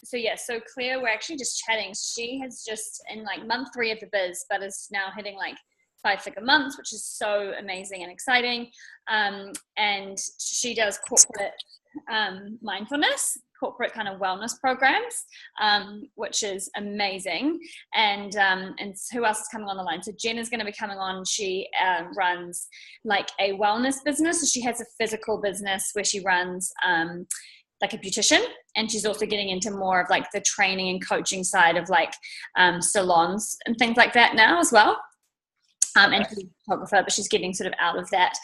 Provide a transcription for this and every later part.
so Claire, we're actually just chatting. She has just in like month 3 of the biz, but is now hitting like 5-figure months, which is so amazing and exciting. And she does corporate mindfulness, corporate kind of wellness programs, which is amazing. And who else is coming on the line? So Jen is going to be coming on. She runs like a wellness business. So she has a physical business where she runs like a beautician, and she's also getting into more of like the training and coaching side of like salons and things like that now as well. And she's a photographer, but she's getting sort of out of that.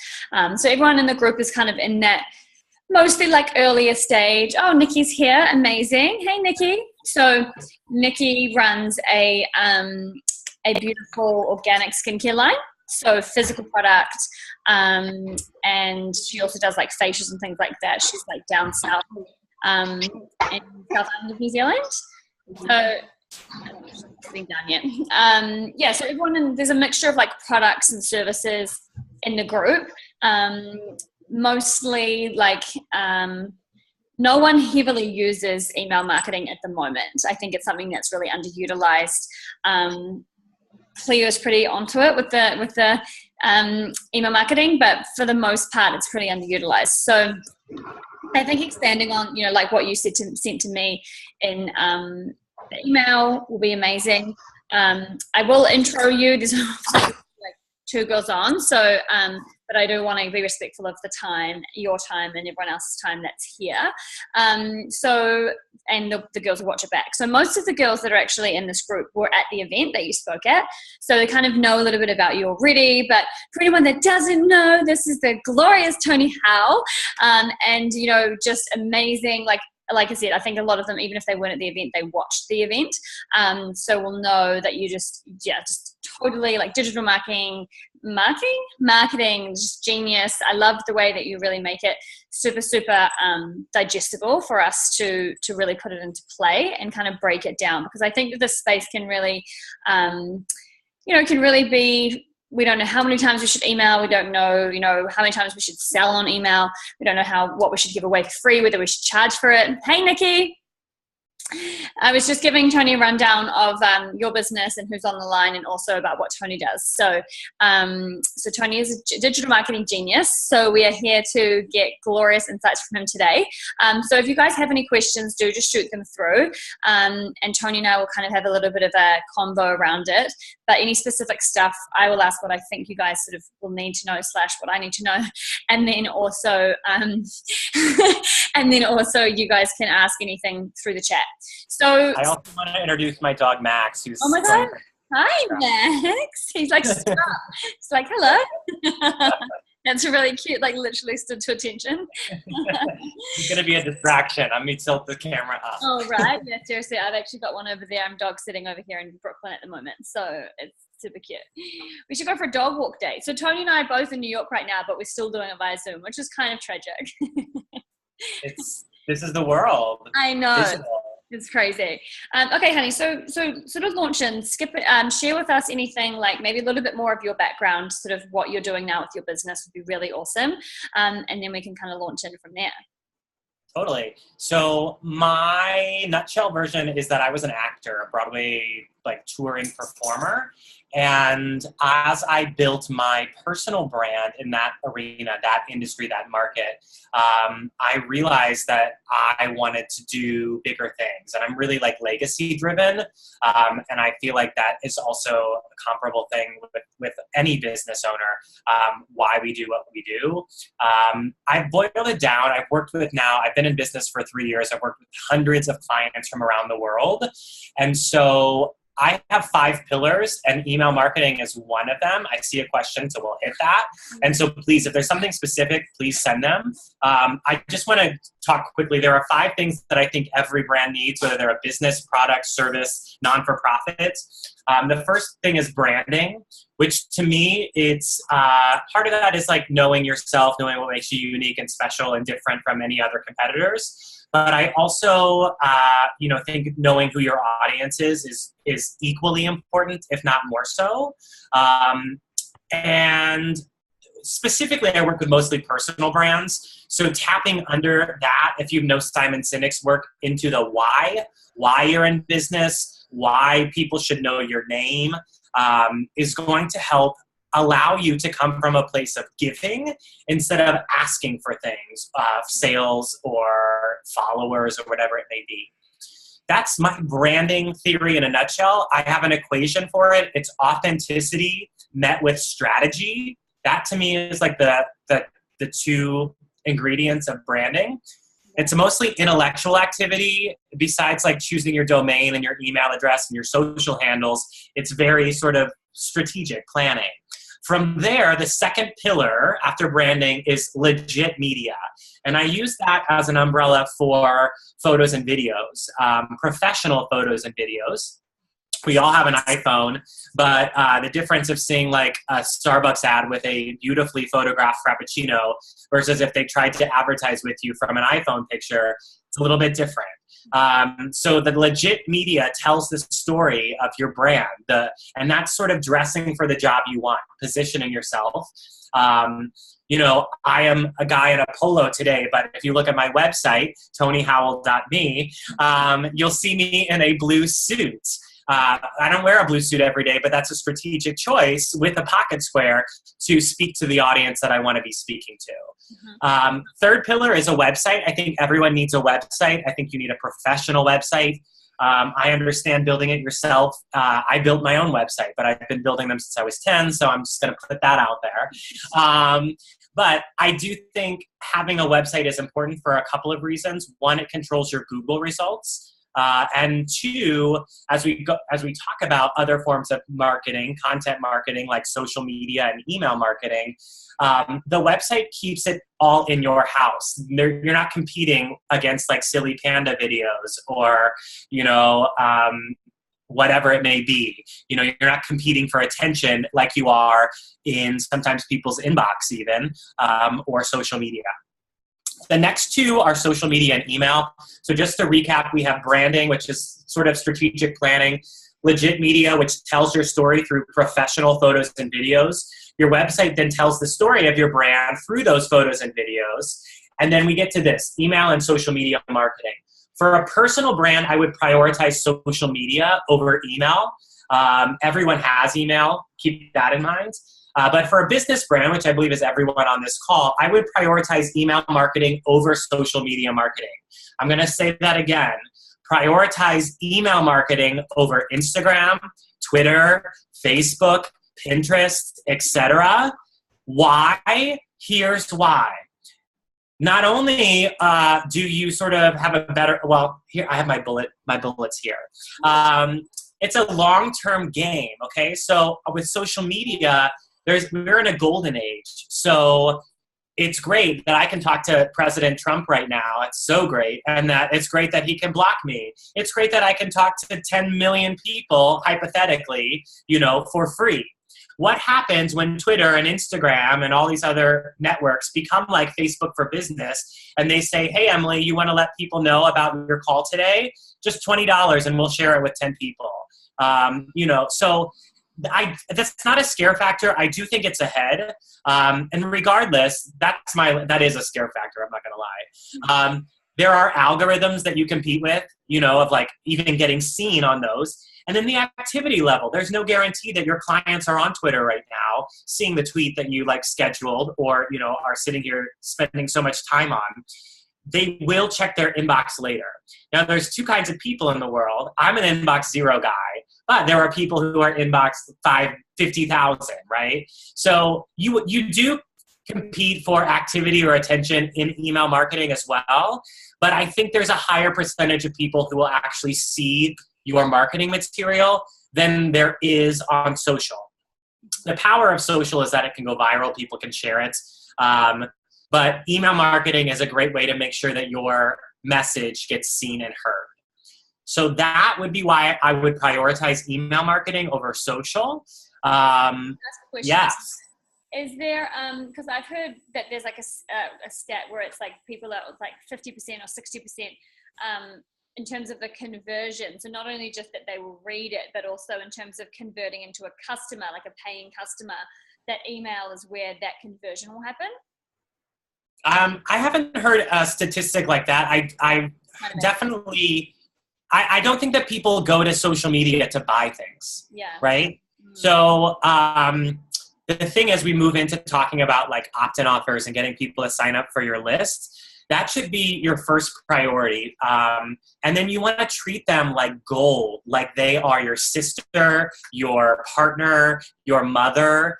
So everyone in the group is kind of in that mostly like earlier stage. Oh, Nikki's here. Amazing. Hey, Nikki. So Nikki runs a beautiful organic skincare line. So physical product. And she also does like facials and things like that. She's like down south in South Island of New Zealand. So sitting down yet. So everyone there's a mixture of like products and services in the group. Mostly like no one heavily uses email marketing at the moment. I think it's something that's really underutilized. Cleo's pretty onto it with the email marketing, but for the most part, it's pretty underutilized. So I think expanding on, like what you sent to me in the email will be amazing. I will intro you. There's like 2 girls on, so but I do want to be respectful of the time, your time, and everyone else's time that's here. And the girls will watch it back. So most of the girls that are actually in this group were at the event that you spoke at, so they kind of know a little bit about you already. But for anyone that doesn't know, this is the glorious Tony Howell, and just amazing. Like I said, I think a lot of them, even if they weren't at the event, they watched the event. So we'll know that you just totally like digital marketing, just genius. I love the way that you really make it super, super digestible for us to really put it into play and kind of break it down, because I think that this space can really, can really be, we don't know how many times we should email. We don't know, how many times we should sell on email. We don't know what we should give away for free, whether we should charge for it. Hey, Nikki. I was just giving Tony a rundown of your business and who's on the line, and also about what Tony does. So Tony is a digital marketing genius. So we are here to get glorious insights from him today. So if you guys have any questions, do just shoot them through. And Tony and I will kind of have a little bit of a convo around it. But any specific stuff, I will ask what I think you guys sort of will need to know / what I need to know. And then also, you guys can ask anything through the chat. So I also want to introduce my dog Max, who's oh my god, hi Max. He's like stop. It's like hello. That's really cute. Like literally stood to attention. He's gonna be a distraction. I'm gonna tilt the camera up. Oh right, yeah. Seriously, I've actually got one over there. I'm dog sitting over here in Brooklyn at the moment, so it's super cute. We should go for a dog walk day. So Tony and I are both in New York right now, but we're still doing it via Zoom, which is kind of tragic. This is the world. I know. It's crazy. Okay, honey. So sort of launch in, skip it. Share with us anything, like maybe a little bit more of your background, sort of what you're doing now with your business would be really awesome. And then we can kind of launch in from there. Totally. So my nutshell version is that I was an actor, a Broadway touring performer. And as I built my personal brand in that arena, that industry, that market, I realized that I wanted to do bigger things. And I'm really legacy driven. And I feel like that is also a comparable thing with any business owner, why we do what we do. I've boiled it down. I've been in business for 3 years. I've worked with hundreds of clients from around the world. And so I have 5 pillars, and email marketing is one of them. I see a question, so we'll hit that. And so please, if there's something specific, please send them. I just want to talk quickly. There are 5 things that I think every brand needs, whether they're a business, product, service, non-for-profit. The first thing is branding, which to me, it's part of that is knowing yourself, knowing what makes you unique and special and different from any other competitors. But I also, think knowing who your audience is equally important, if not more so. And specifically, I work with mostly personal brands. So tapping under that, if you know Simon Sinek's work, into the why you're in business, why people should know your name, is going to help allow you to come from a place of giving instead of asking for things, sales or followers or whatever it may be. That's my branding theory in a nutshell. I have an equation for it. It's authenticity met with strategy. That to me is like the two ingredients of branding. It's mostly intellectual activity. Besides like choosing your domain and your email address and your social handles, it's very sort of strategic planning. From there, the second pillar after branding is legit media. And I use that as an umbrella for photos and videos, professional photos and videos. We all have an iPhone, but the difference of seeing like a Starbucks ad with a beautifully photographed Frappuccino versus if they tried to advertise with you from an iPhone picture, it's a little bit different. So the legit media tells the story of your brand, and that's sort of dressing for the job you want, positioning yourself. You know, I am a guy in a polo today, but if you look at my website, tonyhowell.me, you'll see me in a blue suit. I don't wear a blue suit every day, but that's a strategic choice with a pocket square to speak to the audience that I want to be speaking to. Third pillar is a website. I think everyone needs a website. I think you need a professional website. I understand building it yourself. I built my own website, but I've been building them since I was 10, so I'm just going to put that out there. But I do think having a website is important for a couple of reasons. One, it controls your Google results. And two, as we talk about other forms of marketing, content marketing, like social media and email marketing, the website keeps it all in your house. You're not competing against like silly panda videos or, you know, whatever it may be. You know, you're not competing for attention like you are in sometimes people's inbox even, or social media. The next two are social media and email. So just to recap, we have branding, which is sort of strategic planning, legit media, which tells your story through professional photos and videos. Your website then tells the story of your brand through those photos and videos. And then we get to this, email and social media marketing. For a personal brand, I would prioritize social media over email. Everyone has email, keep that in mind. But for a business brand, which I believe is everyone on this call, I would prioritize email marketing over social media marketing. I'm going to say that again. Prioritize email marketing over Instagram, Twitter, Facebook, Pinterest, etc. Why? Here's why. Not only do you sort of have a better, well, here I have my bullets here. It's a long-term game, okay? So with social media, we're in a golden age. So it's great that I can talk to President Trump right now. It's so great. And that it's great that he can block me. It's great that I can talk to 10 million people, hypothetically, you know, for free. What happens when Twitter and Instagram and all these other networks become like Facebook for Business and they say, hey, Emily, you want to let people know about your call today? Just $20 and we'll share it with 10 people. You know, so that's not a scare factor. I do think it's ahead. And regardless, that is a scare factor. I'm not going to lie. There are algorithms that you compete with, you know, of like even getting seen on those. And then the activity level, there's no guarantee that your clients are on Twitter right now, seeing the tweet that you like scheduled or, you know, are sitting here spending so much time on. They will check their inbox later. Now, there's two kinds of people in the world. I'm an inbox 0 guy, but there are people who are inbox 50,000, right? So you do compete for activity or attention in email marketing as well, but I think there's a higher percentage of people who will actually see your marketing material than there is on social. The power of social is that it can go viral, people can share it. But email marketing is a great way to make sure that your message gets seen and heard. So that would be why I would prioritize email marketing over social. Yes. Is there, because I've heard that there's like a stat where it's like people are like 50% or 60% in terms of the conversion. So not only just that they will read it, but also in terms of converting into a customer, like a paying customer. that email is where that conversion will happen? I haven't heard a statistic like that. I definitely, I don't think that people go to social media to buy things. Yeah. Right? So the thing as we move into talking about like opt-in offers and getting people to sign up for your list, that should be your first priority. And then you want to treat them like gold, like they are your sister, your partner, your mother.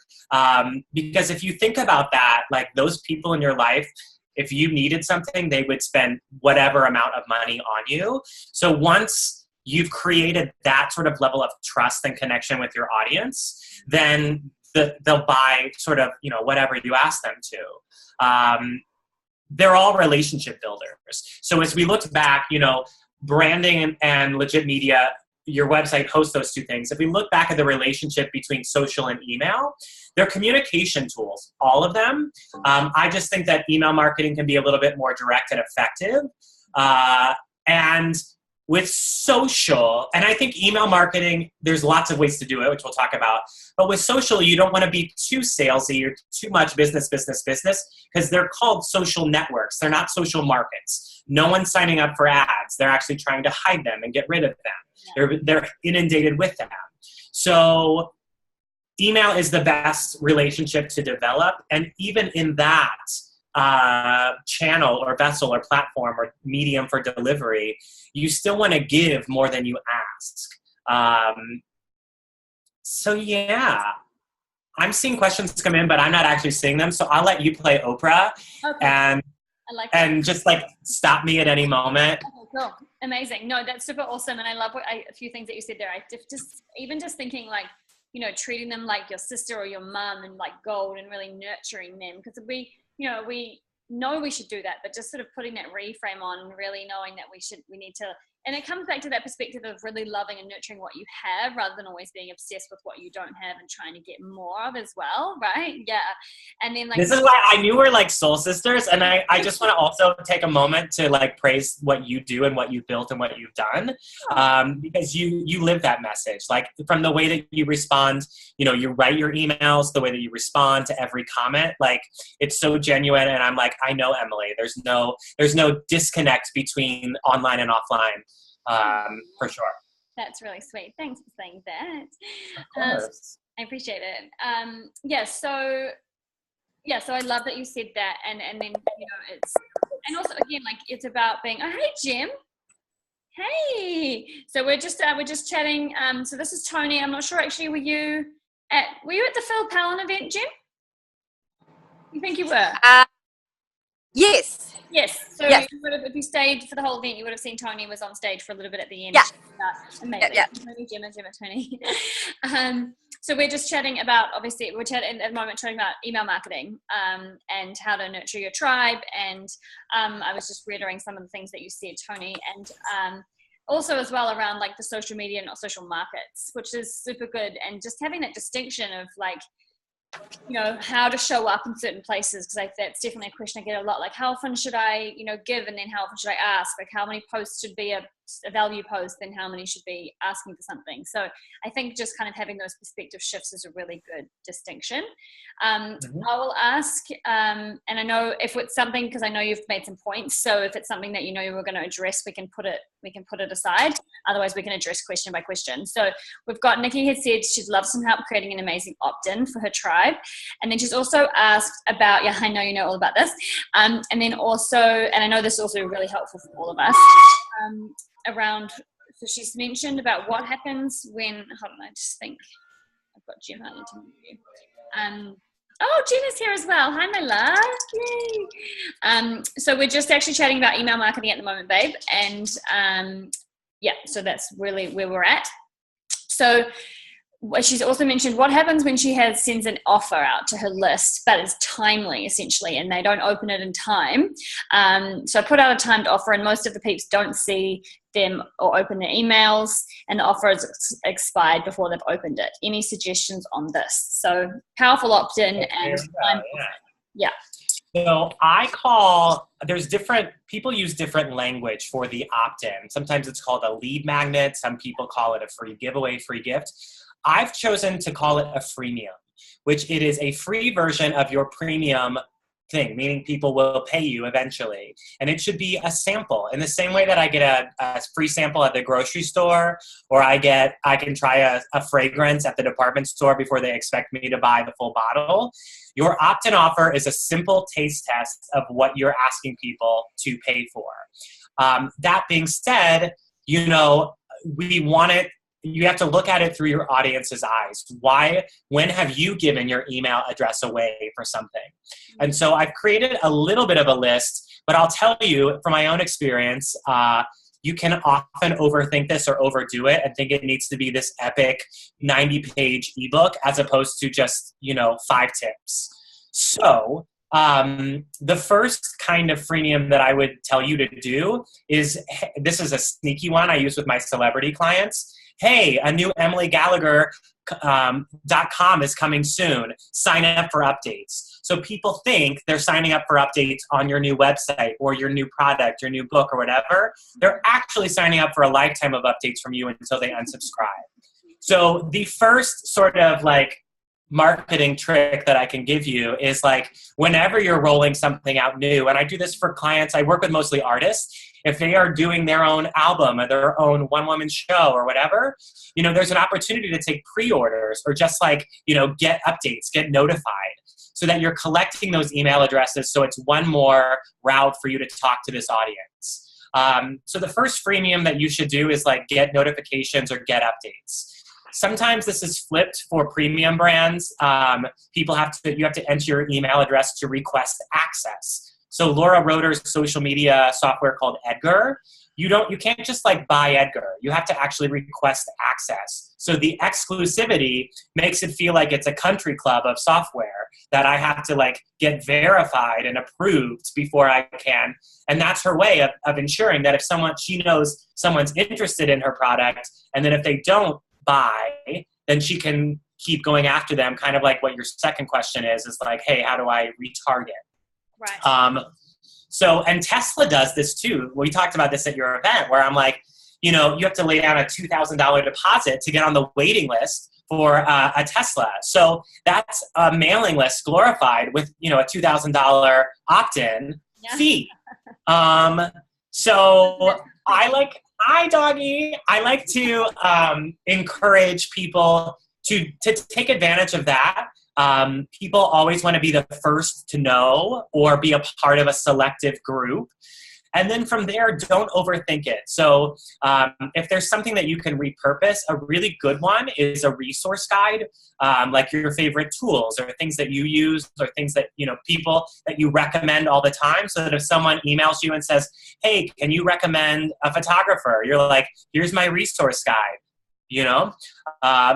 Because if you think about that, like those people in your life, if you needed something, they would spend whatever amount of money on you. So once you've created that sort of level of trust and connection with your audience, then they'll buy sort of, whatever you ask them to. They're all relationship builders. So as we looked back, branding and legit media, your website hosts those two things. If we look back at the relationship between social and email, they're communication tools, all of them. I just think that email marketing can be a little bit more direct and effective. And with social, and I think email marketing, there's lots of ways to do it, which we'll talk about. But with social, you don't want to be too salesy or too much business, because they're called social networks. They're not social markets. No one's signing up for ads. They're actually trying to hide them and get rid of them. They're inundated with them. So email is the best relationship to develop. And even in that channel or vessel or platform or medium for delivery, you still want to give more than you ask. So yeah, I'm seeing questions come in, but I'm not actually seeing them. So I'll let you play Oprah. Okay. And just like stop me at any moment. Okay, cool. Amazing. No, that's super awesome. And I love a few things that you said there. I just thinking like, treating them like your sister or your mom and like gold and really nurturing them. Because we know we should do that, but just sort of putting that reframe on and really knowing that we need to, and it comes back to that perspective of really loving and nurturing what you have rather than always being obsessed with what you don't have and trying to get more of as well, right? Yeah. And then like this is why I knew we're like soul sisters, and I just want to also take a moment to like praise what you do and what you've built and what you've done, because you live that message, like from the way that you respond, you write your emails, the way that you respond to every comment, like it's so genuine. And I'm like, I know Emily, there's no disconnect between online and offline. For sure. That's really sweet. Thanks for saying that. Of course. I appreciate it. So I love that you said that, and then it's, and also again like it's about being. Oh, hey Jim. Hey. So we're just chatting. So this is Tony. I'm not sure actually. Were you at the Phil Pallen event, Jim? You think you were? Yes. Yes. So yes. If you stayed for the whole event, you would have seen Tony was on stage for a little bit at the end. Yeah. Amazing. Yeah. Gemma, Tony. So we're just chatting about, obviously, we're chatting at the moment talking about email marketing and how to nurture your tribe. And I was just reiterating some of the things that you said, Tony, and also as well around like the social media and social markets, which is super good. And just having that distinction of like, how to show up in certain places, because that's definitely a question I get a lot, like how often should I give, and then how often should I ask, like how many posts should be a value post, then how many should be asking for something. So I think just kind of having those perspective shifts is a really good distinction. I will ask, and I know if it's something, because I know you've made some points, so if it's something that you were going to address, we can put it aside. Otherwise we can address question by question. So we've got Nikki has said she'd love some help creating an amazing opt-in for her tribe, and then she's also asked about, I know you know all about this, and then also, and I know this is also really helpful for all of us, around, so she's mentioned about what happens when, hold on, I just think I've got Gemma, I need to move you. Oh, Jenna's here as well. Hi, my love. Yay. So we're just actually chatting about email marketing at the moment, babe. And so that's really where we're at. So she's also mentioned what happens when she sends an offer out to her list, but it's timely essentially, and they don't open it in time. So I put out a timed offer, and most of the peeps don't see them or open their emails, and the offer is expired before they've opened it. Any suggestions on this? So powerful opt-in and time. Yeah. So people use different language for the opt-in. Sometimes it's called a lead magnet. Some people call it a free giveaway, free gift. I've chosen to call it a freemium. which it is a free version of your premium thing, meaning people will pay you eventually. And it should be a sample in the same way that I get a free sample at the grocery store, or I can try a fragrance at the department store before they expect me to buy the full bottle. Your opt-in offer is a simple taste test of what you're asking people to pay for. That being said, we want it. You have to look at it through your audience's eyes. When have you given your email address away for something? And so I've created a little bit of a list, but I'll tell you from my own experience, you can often overthink this or overdo it and think it needs to be this epic 90-page ebook as opposed to just, 5 tips. So the first kind of freemium that I would tell you to do is, this is a sneaky one I use with my celebrity clients. Hey, a new EmilyGallagher.com is coming soon. Sign up for updates. So people think they're signing up for updates on your new website or your new product, your new book or whatever. They're actually signing up for a lifetime of updates from you until they unsubscribe. So the first sort of marketing trick that I can give you is whenever you're rolling something out new, and I do this for clients, I work with mostly artists. If they are doing their own album or their own one-woman show or whatever, there's an opportunity to take pre-orders or just get updates, get notified, so that you're collecting those email addresses. So it's one more route for you to talk to this audience. So the first freemium that you should do is get notifications or get updates. Sometimes this is flipped for premium brands. You have to enter your email address to request access. So Laura Roeder's social media software called Edgar, you can't just buy Edgar. You have to actually request access. So the exclusivity makes it feel like it's a country club of software that I have to get verified and approved before I can. And that's her way of ensuring that if she knows someone's interested in her product, and then if they don't buy, then she can keep going after them, kind of like what your second question is hey, how do I retarget? Right. And Tesla does this too. We talked about this at your event where I'm you have to lay down a $2,000 deposit to get on the waiting list for a Tesla. So that's a mailing list glorified with, a $2,000 opt-in fee. Hi, doggy. I like to encourage people to take advantage of that. People always want to be the first to know or be a part of a selective group. And then from there, don't overthink it. So if there's something that you can repurpose, a really good one is a resource guide, like your favorite tools or things that you use or things that, people that you recommend all the time, so that if someone emails you and says, hey, can you recommend a photographer? You're here's my resource guide,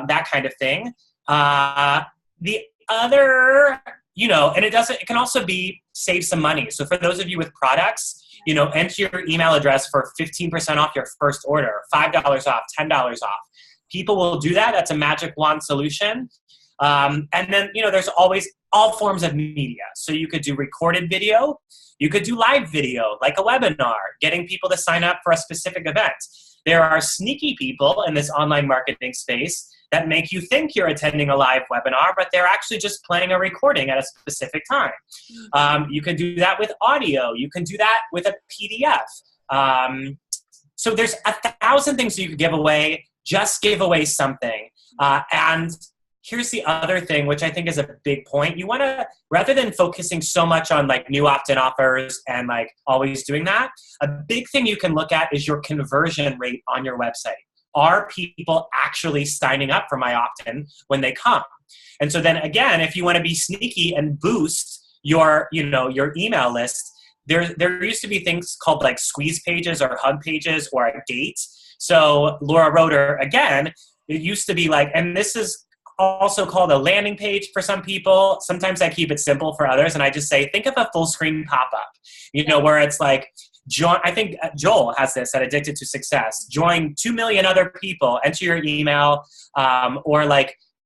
that kind of thing. The other, and it can also be save some money. So for those of you with products, enter your email address for 15% off your first order, $5 off, $10 off. People will do that. That's a magic wand solution. And then, there's always all forms of media. So you could do recorded video. You could do live video, like a webinar, getting people to sign up for a specific event. There are sneaky people in this online marketing space that make you think you're attending a live webinar, but they're actually just playing a recording at a specific time. You can do that with audio. You can do that with a PDF. So there's 1,000 things you could give away. Just give away something. And here's the other thing, which I think is a big point. You want to, rather than focusing so much on new opt-in offers and always doing that, a big thing you can look at is your conversion rate on your website. Are people actually signing up for my opt-in when they come? And so then again, if you want to be sneaky and boost your email list, there used to be things called squeeze pages or hug pages or a gate. So Laura Roeder, again, it used to be and this is also called a landing page for some people. Sometimes I keep it simple for others, and I just say, think of a full screen pop-up, where it's join, I think Joel has this at Addicted to Success. Join 2 million other people, enter your email, or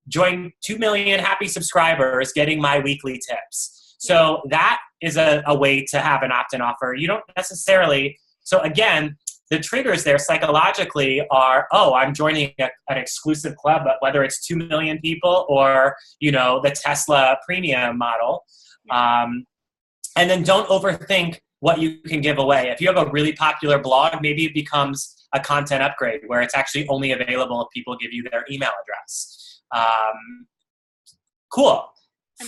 join 2 million happy subscribers getting my weekly tips. So that is a way to have an opt-in offer. You don't necessarily, so again, the triggers there psychologically are, oh, I'm joining an exclusive club, but whether it's 2 million people or, the Tesla premium model. And then don't overthink what you can give away. If you have a really popular blog, maybe it becomes a content upgrade where it's actually only available if people give you their email address. Cool.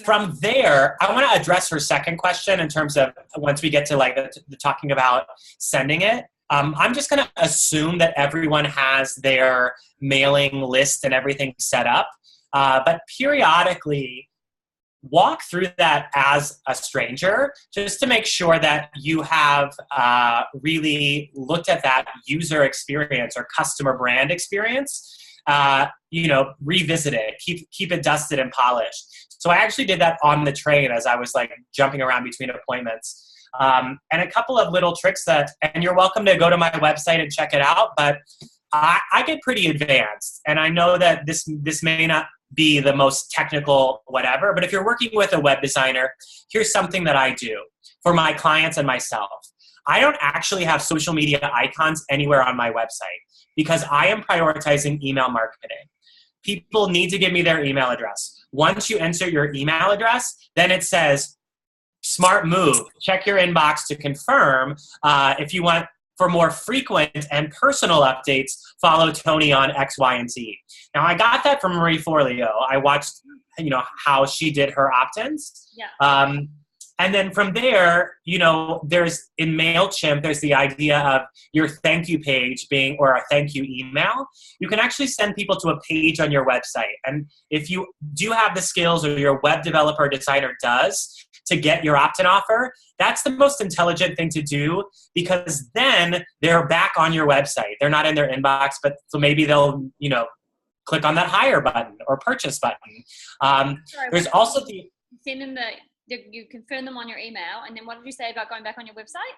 From there, I want to address her second question in terms of once we get to like the talking about sending it. I'm just going to assume that everyone has their mailing list and everything set up. But periodically, walk through that as a stranger just to make sure that you have really looked at that user experience or customer brand experience. Revisit it, keep it dusted and polished. So I actually did that on the train as I was like jumping around between appointments. And a couple of little tricks and you're welcome to go to my website and check it out, but I get pretty advanced. And I know that this may not be the most technical whatever, but if you're working with a web designer, here's something that I do for my clients and myself. I don't actually have social media icons anywhere on my website because I am prioritizing email marketing. People need to give me their email address. Once you enter your email address, then it says, smart move, check your inbox to confirm. If you want for more frequent and personal updates, follow Tony on X, Y, and Z. Now, I got that from Marie Forleo. I watched, how she did her opt-ins. Yeah. And then from there, there's in MailChimp, there's the idea of your thank you page or a thank you email. You can actually send people to a page on your website. And if you do have the skills or your web developer or designer does to get your opt-in offer, that's the most intelligent thing to do because then they're back on your website. They're not in their inbox, but so maybe they'll, click on that hire button or purchase button. There's also the... Send them you confirm them on your email, and then what did you say about going back on your website?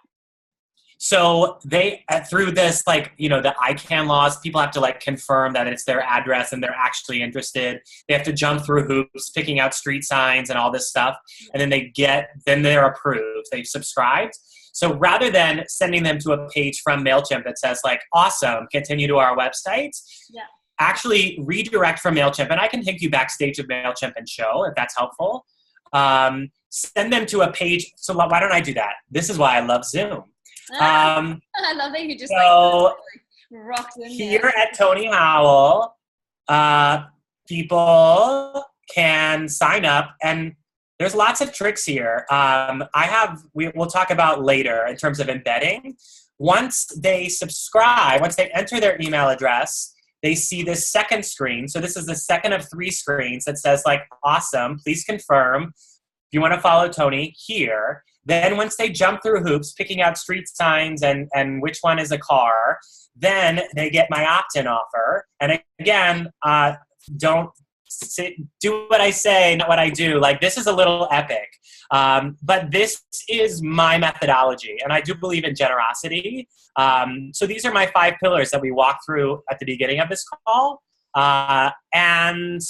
So they, through this, the ICANN laws, people have to confirm that it's their address and they're actually interested. They have to jump through hoops, picking out street signs and all this stuff. And then they're approved. They've subscribed. So rather than sending them to a page from MailChimp that says awesome, continue to our website, actually redirect from MailChimp. And I can take you backstage of MailChimp and show if that's helpful. Send them to a page. So why don't I do that? This is why I love Zoom. I love that you just rocked in here there. at Tony Howell, people can sign up, and there's lots of tricks here. We'll talk about later in terms of embedding. Once they subscribe, once they enter their email address, they see this second screen. So this is the second of 3 screens that says awesome, please confirm. If you want to follow Tony here. Then once they jump through hoops, picking out street signs and which one is a car, then they get my opt-in offer. And again, don't do what I say, not what I do. This is a little epic. But this is my methodology, and I do believe in generosity. So these are my 5 pillars that we walk through at the beginning of this call. And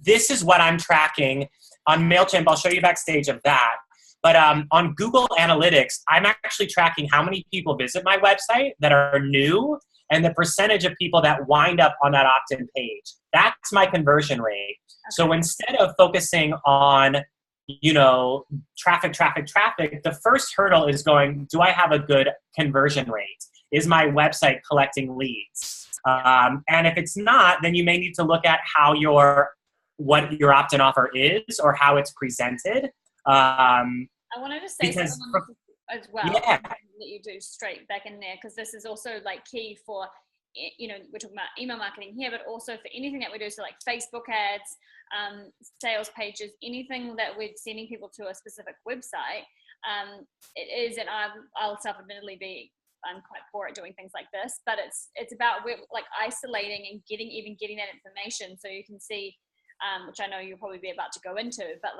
this is what I'm tracking on MailChimp. I'll show you backstage of that. But on Google Analytics, I'm actually tracking how many people visit my website that are new and the percentage of people that wind up on that opt-in page. That's my conversion rate. Okay. So instead of focusing on, traffic, the first hurdle is going, do I have a good conversion rate? Is my website collecting leads? And if it's not, then you may need to look at what your opt-in offer is or how it's presented. I wanted to say something as well that you do straight back in there, because this is also key for, we're talking about email marketing here, but also for anything that we do. So Facebook ads, sales pages, anything that we're sending people to a specific website. It is, and I'll self-admittedly I'm quite poor at doing things like this, but it's about isolating and getting that information so you can see, which I know you'll probably be about to go into, but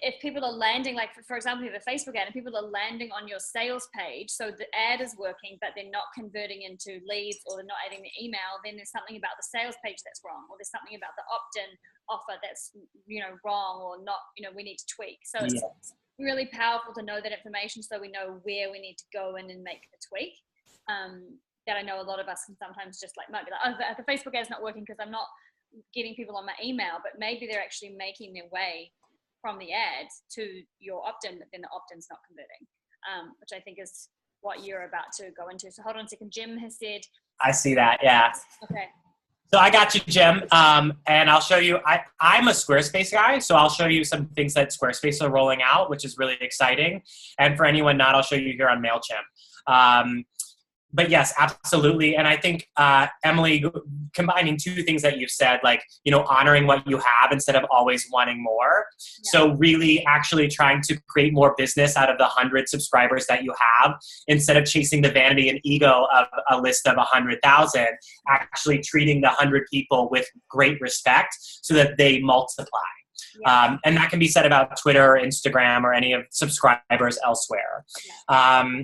if people are landing, for example, you have a Facebook ad and people are landing on your sales page, so the ad is working, but they're not converting into leads or they're not adding the email, then there's something about the sales page that's wrong, or there's something about the opt-in offer that's, wrong or not, we need to tweak. So it's really powerful to know that information so we know where we need to go in and make the tweak. That I know a lot of us can sometimes just like might be like, oh, the Facebook ad's not working because I'm not getting people on my email, but maybe they're actually making their way from the ads to your opt-in, but then the opt-in's not converting, which I think is what you're about to go into. So hold on a second. Jim has said. I see that, yeah. Okay. So I got you, Jim, and I'll show you. I'm a Squarespace guy, so I'll show you some things that Squarespace are rolling out, which is really exciting. And for anyone not, I'll show you here on MailChimp. But yes, absolutely. And I think, Emily, combining two things that you've said, like, honoring what you have instead of always wanting more. Yeah. So really actually trying to create more business out of the 100 subscribers that you have, instead of chasing the vanity and ego of a list of 100,000, actually treating the 100 people with great respect so that they multiply. Yeah. And that can be said about Twitter, or Instagram, or any of subscribers elsewhere. Yeah.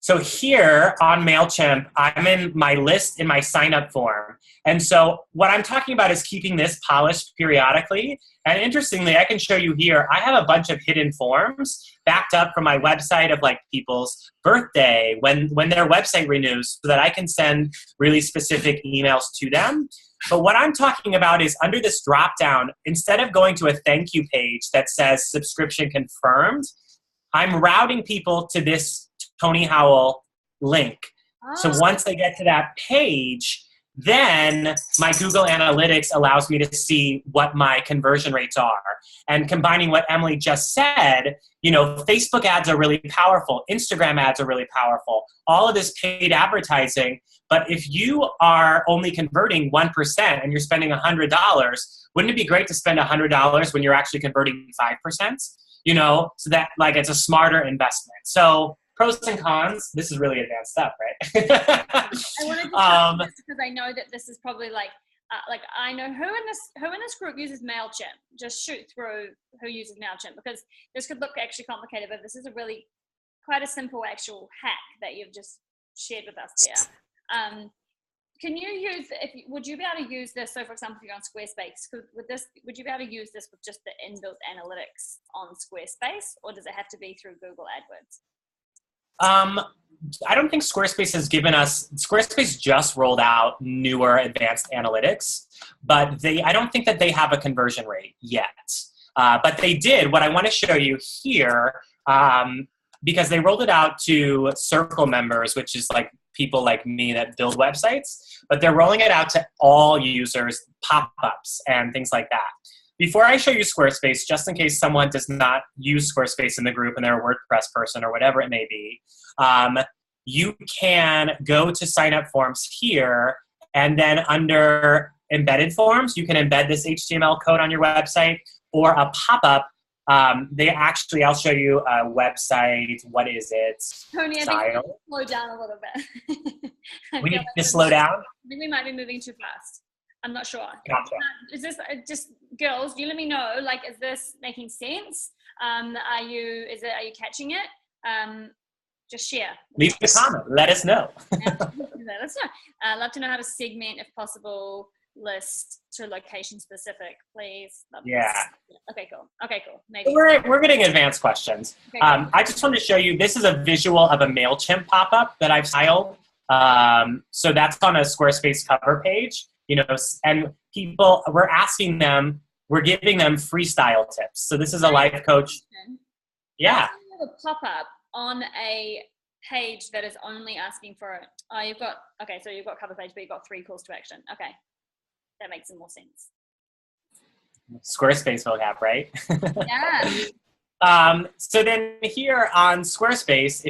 So here on MailChimp, I'm in my list in my sign-up form. And so what I'm talking about is keeping this polished periodically. And interestingly, I can show you here, I have a bunch of hidden forms backed up from my website of like people's birthday, when their website renews, so that I can send really specific emails to them. But what I'm talking about is under this drop-down, instead of going to a thank you page that says subscription confirmed, I'm routing people to this Tony Howell link. Oh. So once they get to that page, then my Google Analytics allows me to see what my conversion rates are. And combining what Emily just said, Facebook ads are really powerful. Instagram ads are really powerful. All of this paid advertising. But if you are only converting 1% and you're spending $100, wouldn't it be great to spend $100 when you're actually converting 5%? So that like it's a smarter investment. So pros and cons. This is really advanced stuff, right? I wanted to because I know that this is probably like I know who in this group uses MailChimp. Just shoot through who uses MailChimp, because this could look actually complicated, but this is a really quite a simple actual hack that you've just shared with us there. Can you use, would you be able to use this? So for example, if you're on Squarespace, would you be able to use this with just the inbuilt analytics on Squarespace, or does it have to be through Google AdWords? I don't think Squarespace has given us, Squarespace just rolled out newer advanced analytics, but I don't think that they have a conversion rate yet. But they did, what I want to show you here, because they rolled it out to Circle members, which is like people like me that build websites, but they're rolling it out to all users, pop-ups and things like that. Before I show you Squarespace, just in case someone does not use Squarespace in the group and they're a WordPress person or whatever it may be, you can go to sign up forms here, and then under embedded forms, you can embed this HTML code on your website, or a pop-up. I'll show you a website. What is it? Tony, I think we need to slow down a little bit. We need to slow down? I think we might be moving too fast. I'm not sure. Gotcha. Is this just, girls, you let me know, like, is this making sense? Are you catching it? Just share. Leave a comment. Let us know. Let us know. I'd love to know how to segment, if possible, list to location specific, please. Yeah. Okay, cool. Maybe. We're getting advanced questions. Okay, I just wanted to show you, this is a visual of a MailChimp pop-up that I've styled. So that's on a Squarespace cover page, and people, we're giving them freestyle tips. So this is a life coach. Yeah. A pop-up on a page that is only asking for it. So you've got cover page, but you've got 3 calls to action. Okay. That makes some more sense. Squarespace vocab, right? Yeah. So then here on Squarespace,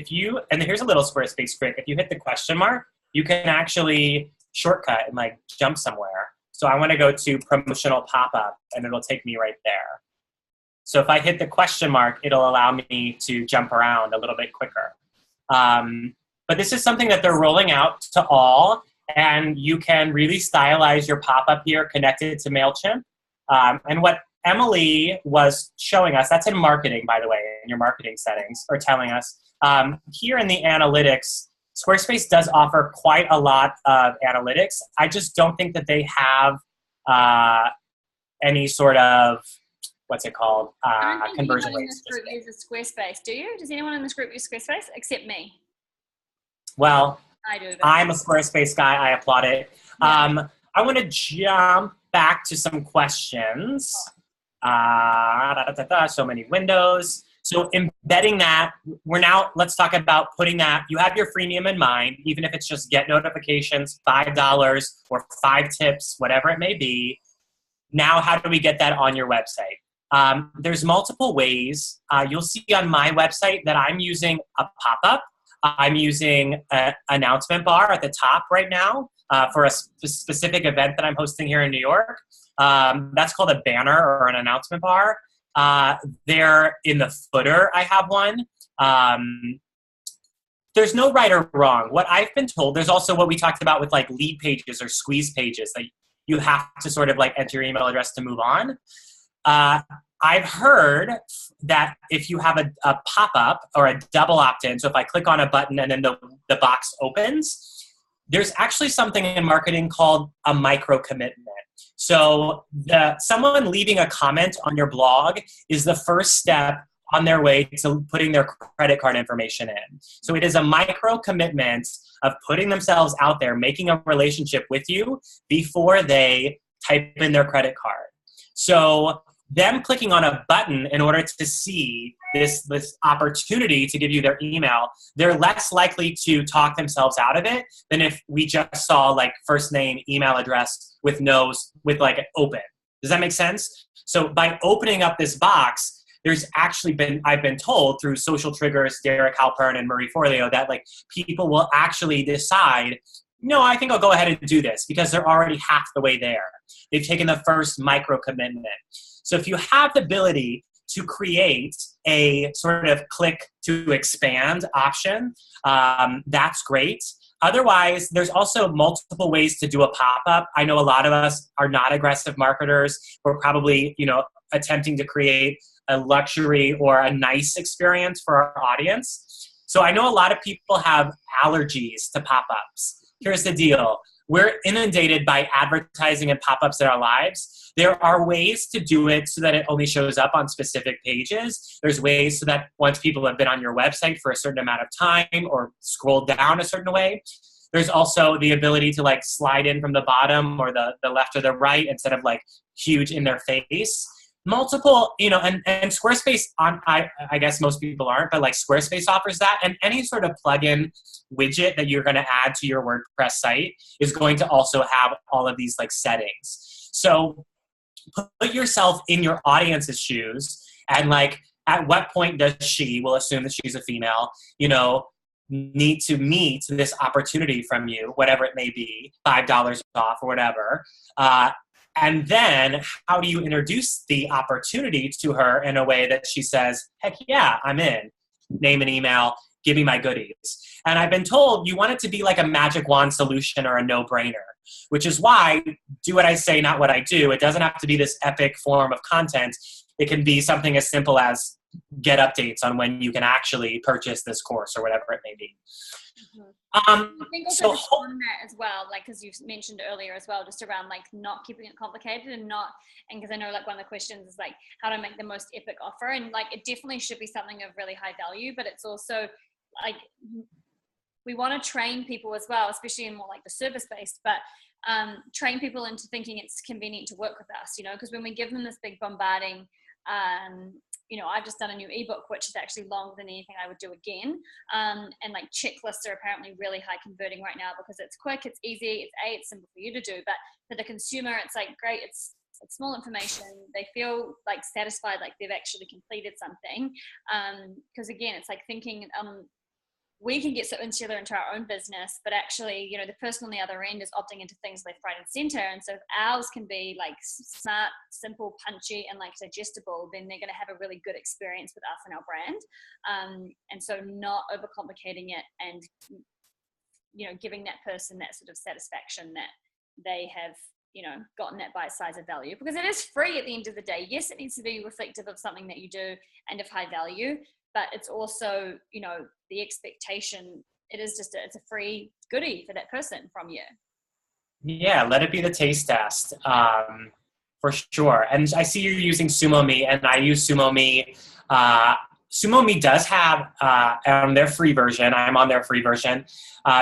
and here's a little Squarespace trick, if you hit the question mark, you can actually shortcut and like jump somewhere. So I want to go to promotional pop-up, and it'll take me right there. So if I hit the question mark, it'll allow me to jump around a little bit quicker. But this is something that they're rolling out to all, and you can really stylize your pop-up here connected to MailChimp. And what Emily was showing us, that's in marketing, by the way, in your marketing settings, or telling us. Here in the analytics, Squarespace does offer quite a lot of analytics. I just don't think that they have any sort of what's it called? I don't think Conversion anyone in rates. this group uses Squarespace. Do you? Does anyone in this group use Squarespace except me? Well, I do. But I'm a Squarespace guy. I applaud it. Yeah. I want to jump back to some questions. So many windows. So embedding that, let's talk about putting that, you have your freemium in mind, even if it's just get notifications, $5 or 5 tips, whatever it may be. Now, how do we get that on your website? There's multiple ways. You'll see on my website that I'm using a pop-up. I'm using an announcement bar at the top right now for a specific event that I'm hosting here in New York. That's called a banner or an announcement bar. There in the footer, I have one. There's no right or wrong. What I've been told, there's also what we talked about with like lead pages or squeeze pages. Like you have to sort of like enter your email address to move on. I've heard that if you have a pop-up or a double opt-in, so if I click on a button and then the box opens, there's actually something in marketing called a micro commitment. So someone leaving a comment on your blog is the first step on their way to putting their credit card information in. So it is a micro commitment of putting themselves out there, making a relationship with you before they type in their credit card. So them clicking on a button in order to see this opportunity to give you their email, they're less likely to talk themselves out of it than if we just saw like first name, email address with like open. Does that make sense? So by opening up this box, there's actually I've been told through Social Triggers, Derek Halpern and Marie Forleo, that like people will actually decide, no, I think I'll go ahead and do this because they're already half the way there. They've taken the first micro commitment. So if you have the ability to create a sort of click to expand option, that's great. Otherwise, there's also multiple ways to do a pop-up. I know a lot of us are not aggressive marketers. We're probably, attempting to create a luxury or a nice experience for our audience. So I know a lot of people have allergies to pop-ups. Here's the deal. We're inundated by advertising and pop-ups in our lives. There are ways to do it so that it only shows up on specific pages. There's ways so that once people have been on your website for a certain amount of time or scroll down a certain way. There's also the ability to like slide in from the bottom or the left or the right instead of like huge in their face. Multiple, and Squarespace, I guess most people aren't, but like Squarespace offers that, and any sort of plugin widget that you're going to add to your WordPress site is going to also have all of these like settings. So put yourself in your audience's shoes and like, at what point does we'll assume that she's a female, need to meet this opportunity from you, whatever it may be, $5 off or whatever. And then how do you introduce the opportunity to her in a way that she says, heck yeah, I'm in. Name and email, give me my goodies. And I've been told you want it to be like a magic wand solution or a no-brainer, which is why do what I say, not what I do. It doesn't have to be this epic form of content. It can be something as simple as get updates on when you can actually purchase this course or whatever it may be. Mm-hmm. I think also so just on that as well, like as you mentioned earlier as well, just around like not keeping it complicated and because I know like one of the questions is like how to make the most epic offer, and like it definitely should be something of really high value, but it's also like we want to train people as well, especially in more like the service based, but train people into thinking it's convenient to work with us, because when we give them this big bombarding I've just done a new ebook, which is actually longer than anything I would do again. And like checklists are apparently really high converting right now because it's quick, it's easy, it's simple for you to do. But for the consumer, it's like great, it's small information. They feel like satisfied, like they've actually completed something. Because again, it's like thinking we can get so insular into our own business, but actually, the person on the other end is opting into things left, right, and center. And so if ours can be like smart, simple, punchy, and like digestible, then they're going to have a really good experience with us and our brand. And so not overcomplicating it and, giving that person that sort of satisfaction that they have, gotten that bite size of value, because it is free at the end of the day. Yes, it needs to be reflective of something that you do and of high value, but it's also, the expectation, it's a free goodie for that person from you. Yeah, let it be the taste test. For sure. And I see you're using SumoMe, and I use SumoMe. SumoMe does have, on their free version, I'm on their free version,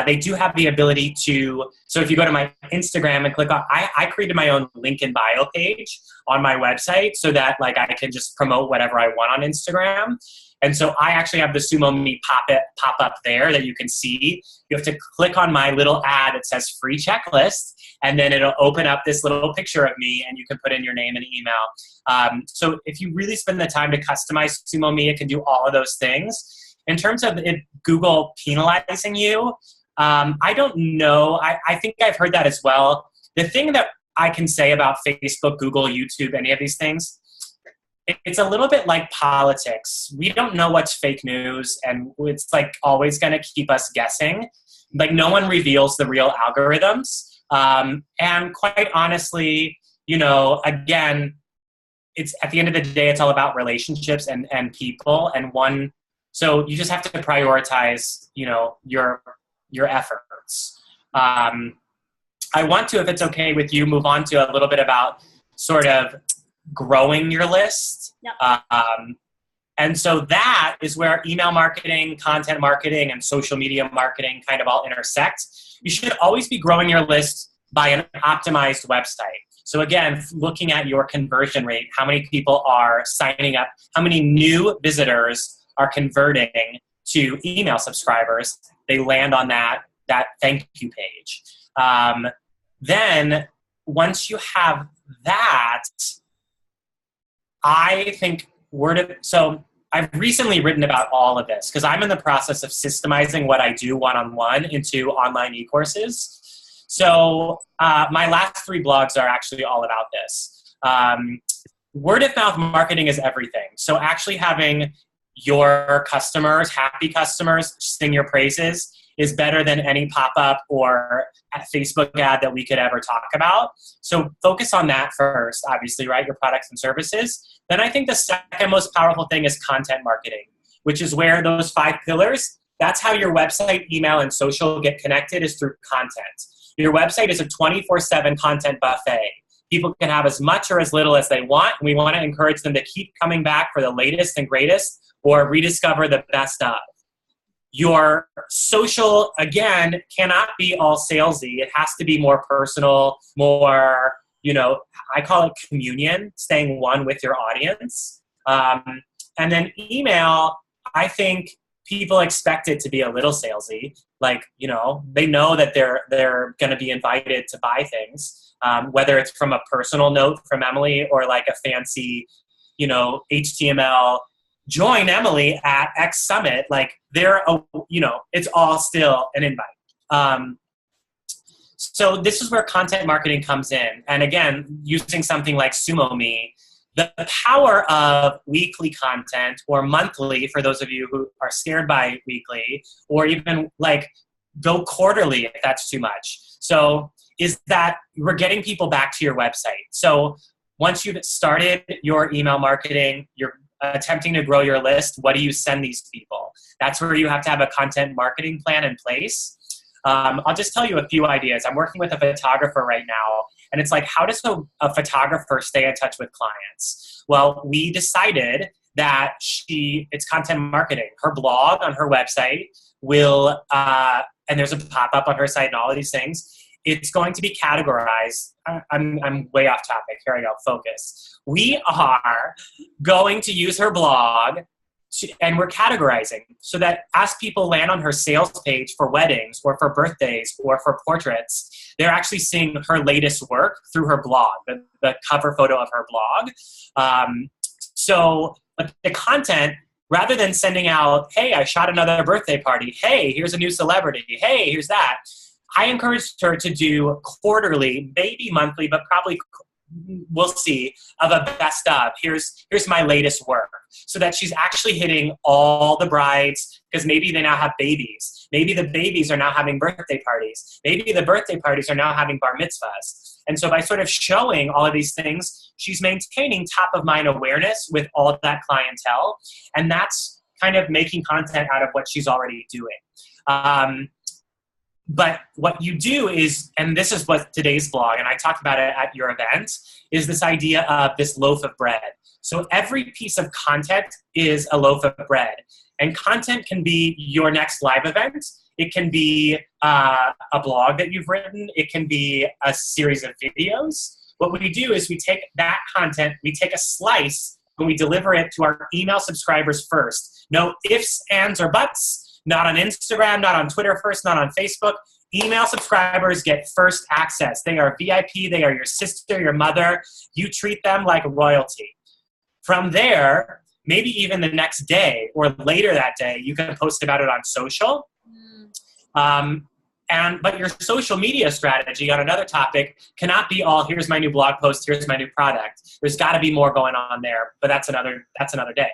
they do have the ability to, so if you go to my Instagram and click on, I created my own link in bio page on my website so that like I can just promote whatever I want on Instagram. And so I actually have the SumoMe pop up there that you can see. You have to click on my little ad that says free checklist, and then it'll open up this little picture of me, and you can put in your name and email. So if you really spend the time to customize SumoMe, it can do all of those things. In terms of Google penalizing you, I don't know. I think I've heard that as well. The thing that I can say about Facebook, Google, YouTube, any of these things, it's a little bit like politics. We don't know what's fake news, and it's like always going to keep us guessing. Like no one reveals the real algorithms. And quite honestly, you know, again, it's at the end of the day, it's all about relationships and people and so you just have to prioritize, you know, your efforts. I want to, if it's okay with you, move on to a little bit about sort of growing your list. Yep. And so that is where email marketing, content marketing, and social media marketing kind of all intersect. You should always be growing your list by an optimized website. So again, looking at your conversion rate, how many people are signing up, how many new visitors are converting to email subscribers, they land on that thank you page. Then once you have that, I think so I've recently written about all of this because I'm in the process of systemizing what I do one-on-one into online e-courses. So my last 3 blogs are actually all about this. Word of mouth marketing is everything. So actually having your customers, happy customers, sing your praises is better than any pop-up or Facebook ad that we could ever talk about. So focus on that first, obviously, right? Your products and services. Then I think the second most powerful thing is content marketing, which is where those 5 pillars, that's how your website, email, and social get connected, is through content. Your website is a 24/7 content buffet. People can have as much or as little as they want, and we want to encourage them to keep coming back for the latest and greatest or rediscover the best of. Your social, again, cannot be all salesy. It has to be more personal, more, you know, I call it communion, staying one with your audience. And then email, I think people expect it to be a little salesy. Like, you know, they know that they're going to be invited to buy things, whether it's from a personal note from Emily or like a fancy, you know, HTML, join Emily at X Summit. Like it's all still an invite. So this is where content marketing comes in. And again, using something like SumoMe, the power of weekly content or monthly, for those of you who are scared by weekly, or even like go quarterly if that's too much. So is that we're getting people back to your website. So once you've started your email marketing, you're attempting to grow your list, what do you send these people? That's where you have to have a content marketing plan in place. I'll just tell you a few ideas. I'm working with a photographer right now, and it's like, how does a photographer stay in touch with clients? Well, we decided that it's content marketing. Her blog on her website will, and there's a pop-up on her site and all of these things, it's going to be categorized. I'm way off topic. Here I go. Focus. We are going to use her blog and we're categorizing so that as people land on her sales page for weddings or for birthdays or for portraits, they're actually seeing her latest work through her blog, the cover photo of her blog. So the content, rather than sending out, hey, I shot another birthday party. Hey, here's a new celebrity. Hey, here's that. I encouraged her to do quarterly, maybe monthly, but probably we'll see, of a best of. Here's my latest work, so that she's actually hitting all the brides, because maybe they now have babies. Maybe the babies are now having birthday parties. Maybe the birthday parties are now having bar mitzvahs. And so by sort of showing all of these things, she's maintaining top of mind awareness with all of that clientele. And that's kind of making content out of what she's already doing. But what you do is, and this is what today's blog, and I talked about it at your event, is this idea of this loaf of bread. So every piece of content is a loaf of bread. And content can be your next live event. It can be a blog that you've written. It can be a series of videos. What we do is we take that content, we take a slice, and we deliver it to our email subscribers first. No ifs, ands, or buts. Not on Instagram, not on Twitter first, not on Facebook. Email subscribers get first access. They are VIP. They are your sister, your mother. You treat them like royalty. From there, maybe even the next day or later that day, you can post about it on social. But your social media strategy on another topic cannot be all, here's my new blog post, here's my new product. There's got to be more going on there, but that's another day.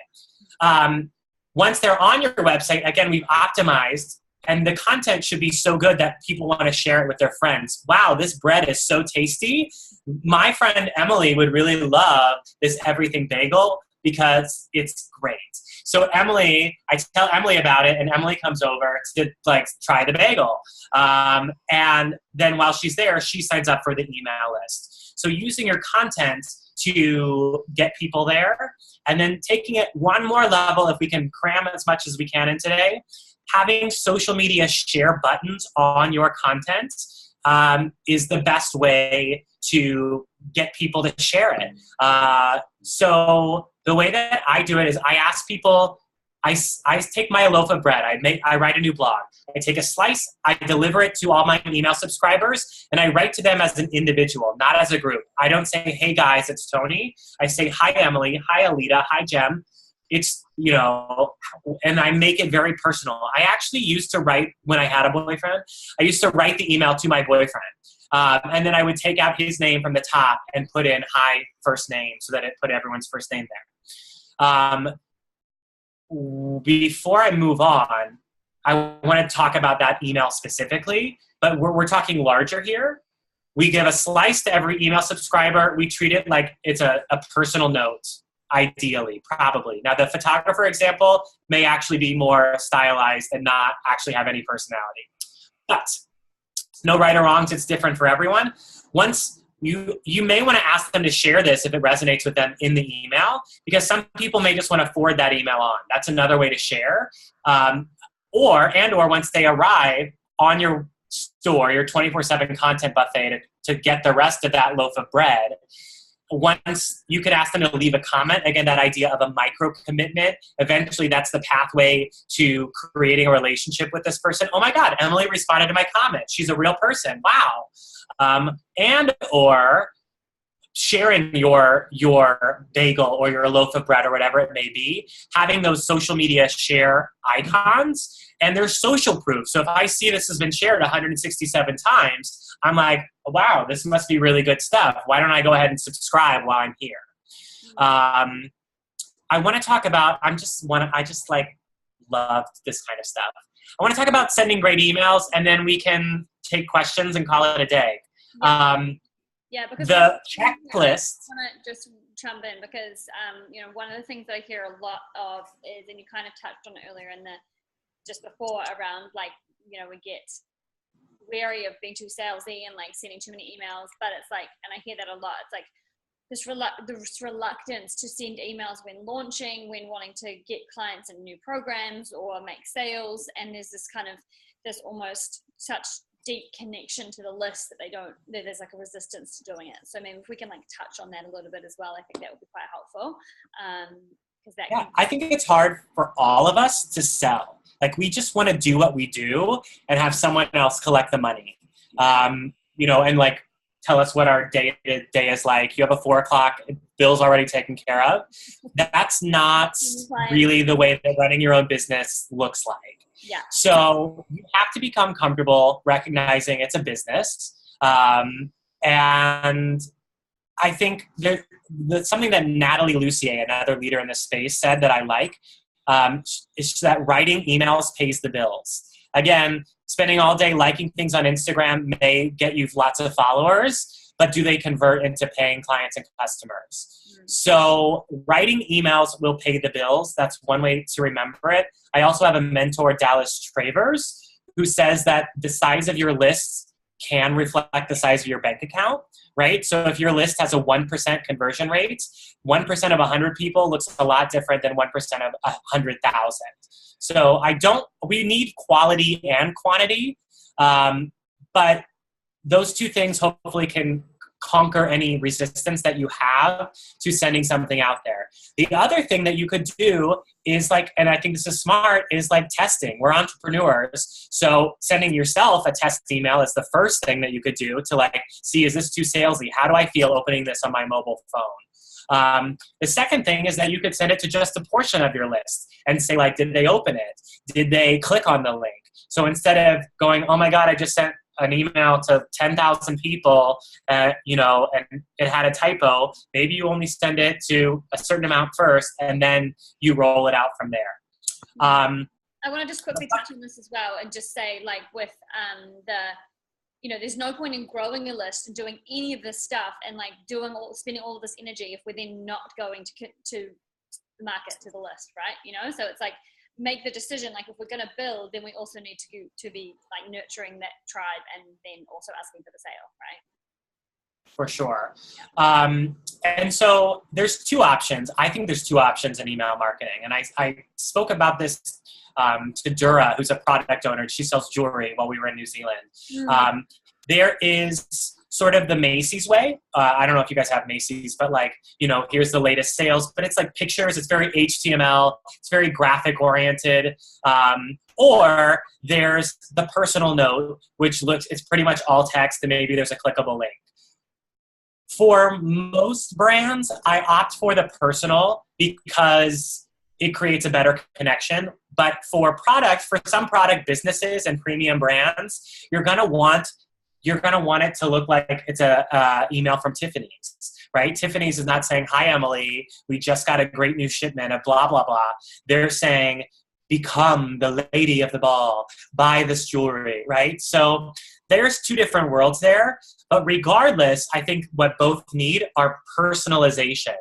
Once they're on your website, again, we've optimized, and the content should be so good that people want to share it with their friends. Wow, this bread is so tasty. My friend Emily would really love this everything bagel because it's great. So Emily, I tell Emily about it, and Emily comes over to try the bagel. And then while she's there, she signs up for the email list. So using your content to get people there, and then taking it one more level, if we can cram as much as we can in today, having social media share buttons on your content is the best way to get people to share it. So the way that I do it is I ask people, I take my loaf of bread, I write a new blog. I take a slice, I deliver it to all my email subscribers, and I write to them as an individual, not as a group. I don't say, hey guys, it's Tony. I say, hi Emily, hi Alita, hi Jem. It's, and I make it very personal. I actually used to write, when I had a boyfriend, I used to write the email to my boyfriend. And then I would take out his name from the top and put in hi first name so that it put everyone's first name there. Before I move on, I want to talk about that email specifically, but we're talking larger here. We give a slice to every email subscriber. We treat it like it's a personal note, ideally, probably. Now, the photographer example may actually be more stylized and not actually have any personality. But no right or wrongs, it's different for everyone. Once you may want to ask them to share this if it resonates with them in the email, because some people may just want to forward that email on. That's another way to share. Or once they arrive on your store, your 24/7 content buffet to get the rest of that loaf of bread, once you could ask them to leave a comment, again, that idea of a micro commitment, eventually that's the pathway to creating a relationship with this person. Oh my God, Emily responded to my comment. She's a real person. Wow. Or sharing your bagel or your loaf of bread or whatever it may be, having those social media share icons, and there's social proof. So if I see this has been shared 167 times, I'm like, wow, this must be really good stuff. Why don't I go ahead and subscribe while I'm here? I want to talk about, I just love this kind of stuff. I want to talk about sending great emails, and then we can take questions and call it a day. Because the checklist. I want to just jump in because, one of the things I hear a lot of is, and you kind of touched on it earlier just before around we get wary of being too salesy and sending too many emails, but it's and I hear that a lot. It's this reluctance to send emails when launching, when wanting to get clients in new programs or make sales, and there's this almost such deep connection to the list that there's a resistance to doing it. So maybe if we can touch on that a little bit as well, I think that would be quite helpful. I think it's hard for all of us to sell. We just want to do what we do and have someone else collect the money, and tell us what our day is like. You have a 4:00, bill's already taken care of. That's not really the way that running your own business looks like. Yeah. So you have to become comfortable recognizing it's a business. And I think there's something that Natalie Lucier, another leader in this space, said that I like, is that writing emails pays the bills. Again, spending all day liking things on Instagram may get you lots of followers, but do they convert into paying clients and customers? So writing emails will pay the bills. That's one way to remember it. I also have a mentor, Dallas Travers, who says that the size of your lists can reflect the size of your bank account, right? So if your list has a 1% conversion rate, 1% of 100 people looks a lot different than 1% of 100,000. So we need quality and quantity, but those two things hopefully can conquer any resistance that you have to sending something out there. The other thing that you could do is and I think this is smart, is testing. We're entrepreneurs. So sending yourself a test email is the first thing that you could do to see, is this too salesy? How do I feel opening this on my mobile phone? The second thing is that you could send it to just a portion of your list and say, did they open it? Did they click on the link? So instead of going, oh my God, I just sent an email to 10,000 people, and it had a typo, maybe you only send it to a certain amount first, and then you roll it out from there. I want to just quickly touch on this as well and just say, with there's no point in growing a list and doing any of this stuff and spending all of this energy if we're then not going to the market, to the list, right? So it's make the decision, if we're going to build, then we also need to be nurturing that tribe and then also asking for the sale, right? For sure. And so there's two options. I think there's two options in email marketing. And I spoke about this to Dura, who's a product owner. She sells jewelry while we were in New Zealand. There is sort of the Macy's way. I don't know if you guys have Macy's, but here's the latest sales, but it's pictures. It's very HTML. It's very graphic oriented. Or there's the personal note, which it's pretty much all text and maybe there's a clickable link. For most brands, I opt for the personal because it creates a better connection. But for some product businesses and premium brands, you're going to want it to look like it's a email from Tiffany's, right? Tiffany's is not saying, hi, Emily, we just got a great new shipment of blah, blah, blah. They're saying, become the lady of the ball, buy this jewelry, right? So there's two different worlds there. But regardless, I think what both need are personalization.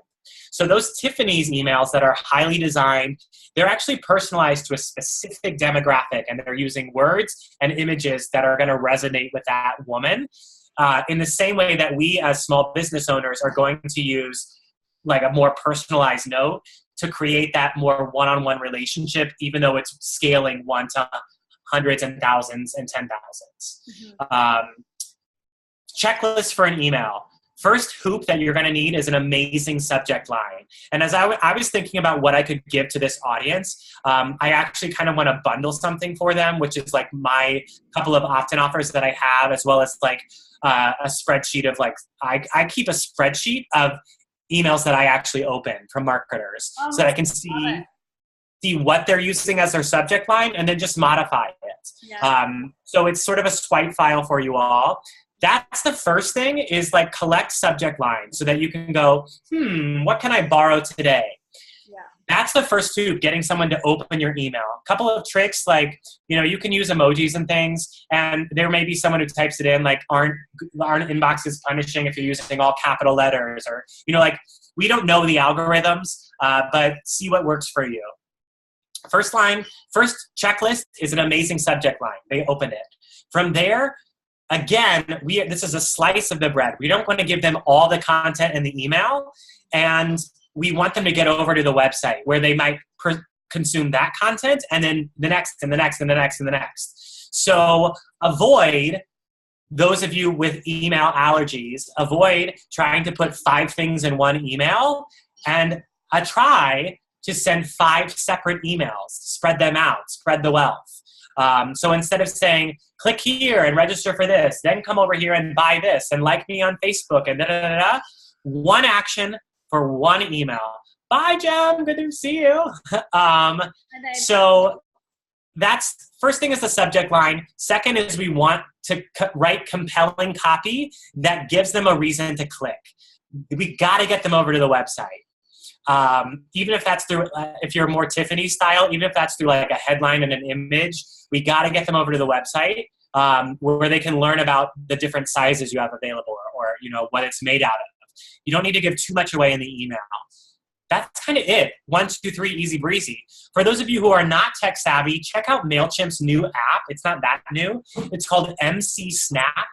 So those Tiffany's emails that are highly designed, they're actually personalized to a specific demographic, and they're using words and images that are going to resonate with that woman in the same way that we as small business owners are going to use a more personalized note to create that more one-on-one relationship, even though it's scaling one to hundreds and thousands and 10,000s. Checklist for an email. First hoop that you're going to need is an amazing subject line. And as I was thinking about what I could give to this audience, I actually kind of want to bundle something for them, which is my couple of opt-in offers that I have, as well as a spreadsheet of I keep a spreadsheet of emails that I actually open from marketers so that I can see what they're using as their subject line and then just modify it. Yeah. So it's sort of a swipe file for you all. That's the first thing, is collect subject lines so that you can go, what can I borrow today? Yeah. That's the first hoop, getting someone to open your email. A couple of tricks, you can use emojis and things, and there may be someone who types it in, aren't inboxes punishing if you're using all capital letters, or, we don't know the algorithms, but see what works for you. First checklist is an amazing subject line. They open it. From there, again, this is a slice of the bread. We don't want to give them all the content in the email, and we want them to get over to the website where they might consume that content, and then the next, and the next, and the next, and the next. So avoid, those of you with email allergies, avoid trying to put 5 things in one email, and try to send 5 separate emails. Spread them out. Spread the wealth. So instead of saying, click here and register for this, then come over here and buy this, and like me on Facebook, and da-da-da-da, one action for one email. Bye, Jem. Good to see you. So that's, first thing is the subject line. Second is we want to write compelling copy that gives them a reason to click. We got to get them over to the website. Even if that's through, if you're more Tiffany style, even if that's through a headline and an image, we got to get them over to the website where they can learn about the different sizes you have available, or what it's made out of. You don't need to give too much away in the email. that's kind of it. 1, 2, 3, easy breezy. For those of you who are not tech savvy, check out MailChimp's new app. It's not that new. It's called MC Snap.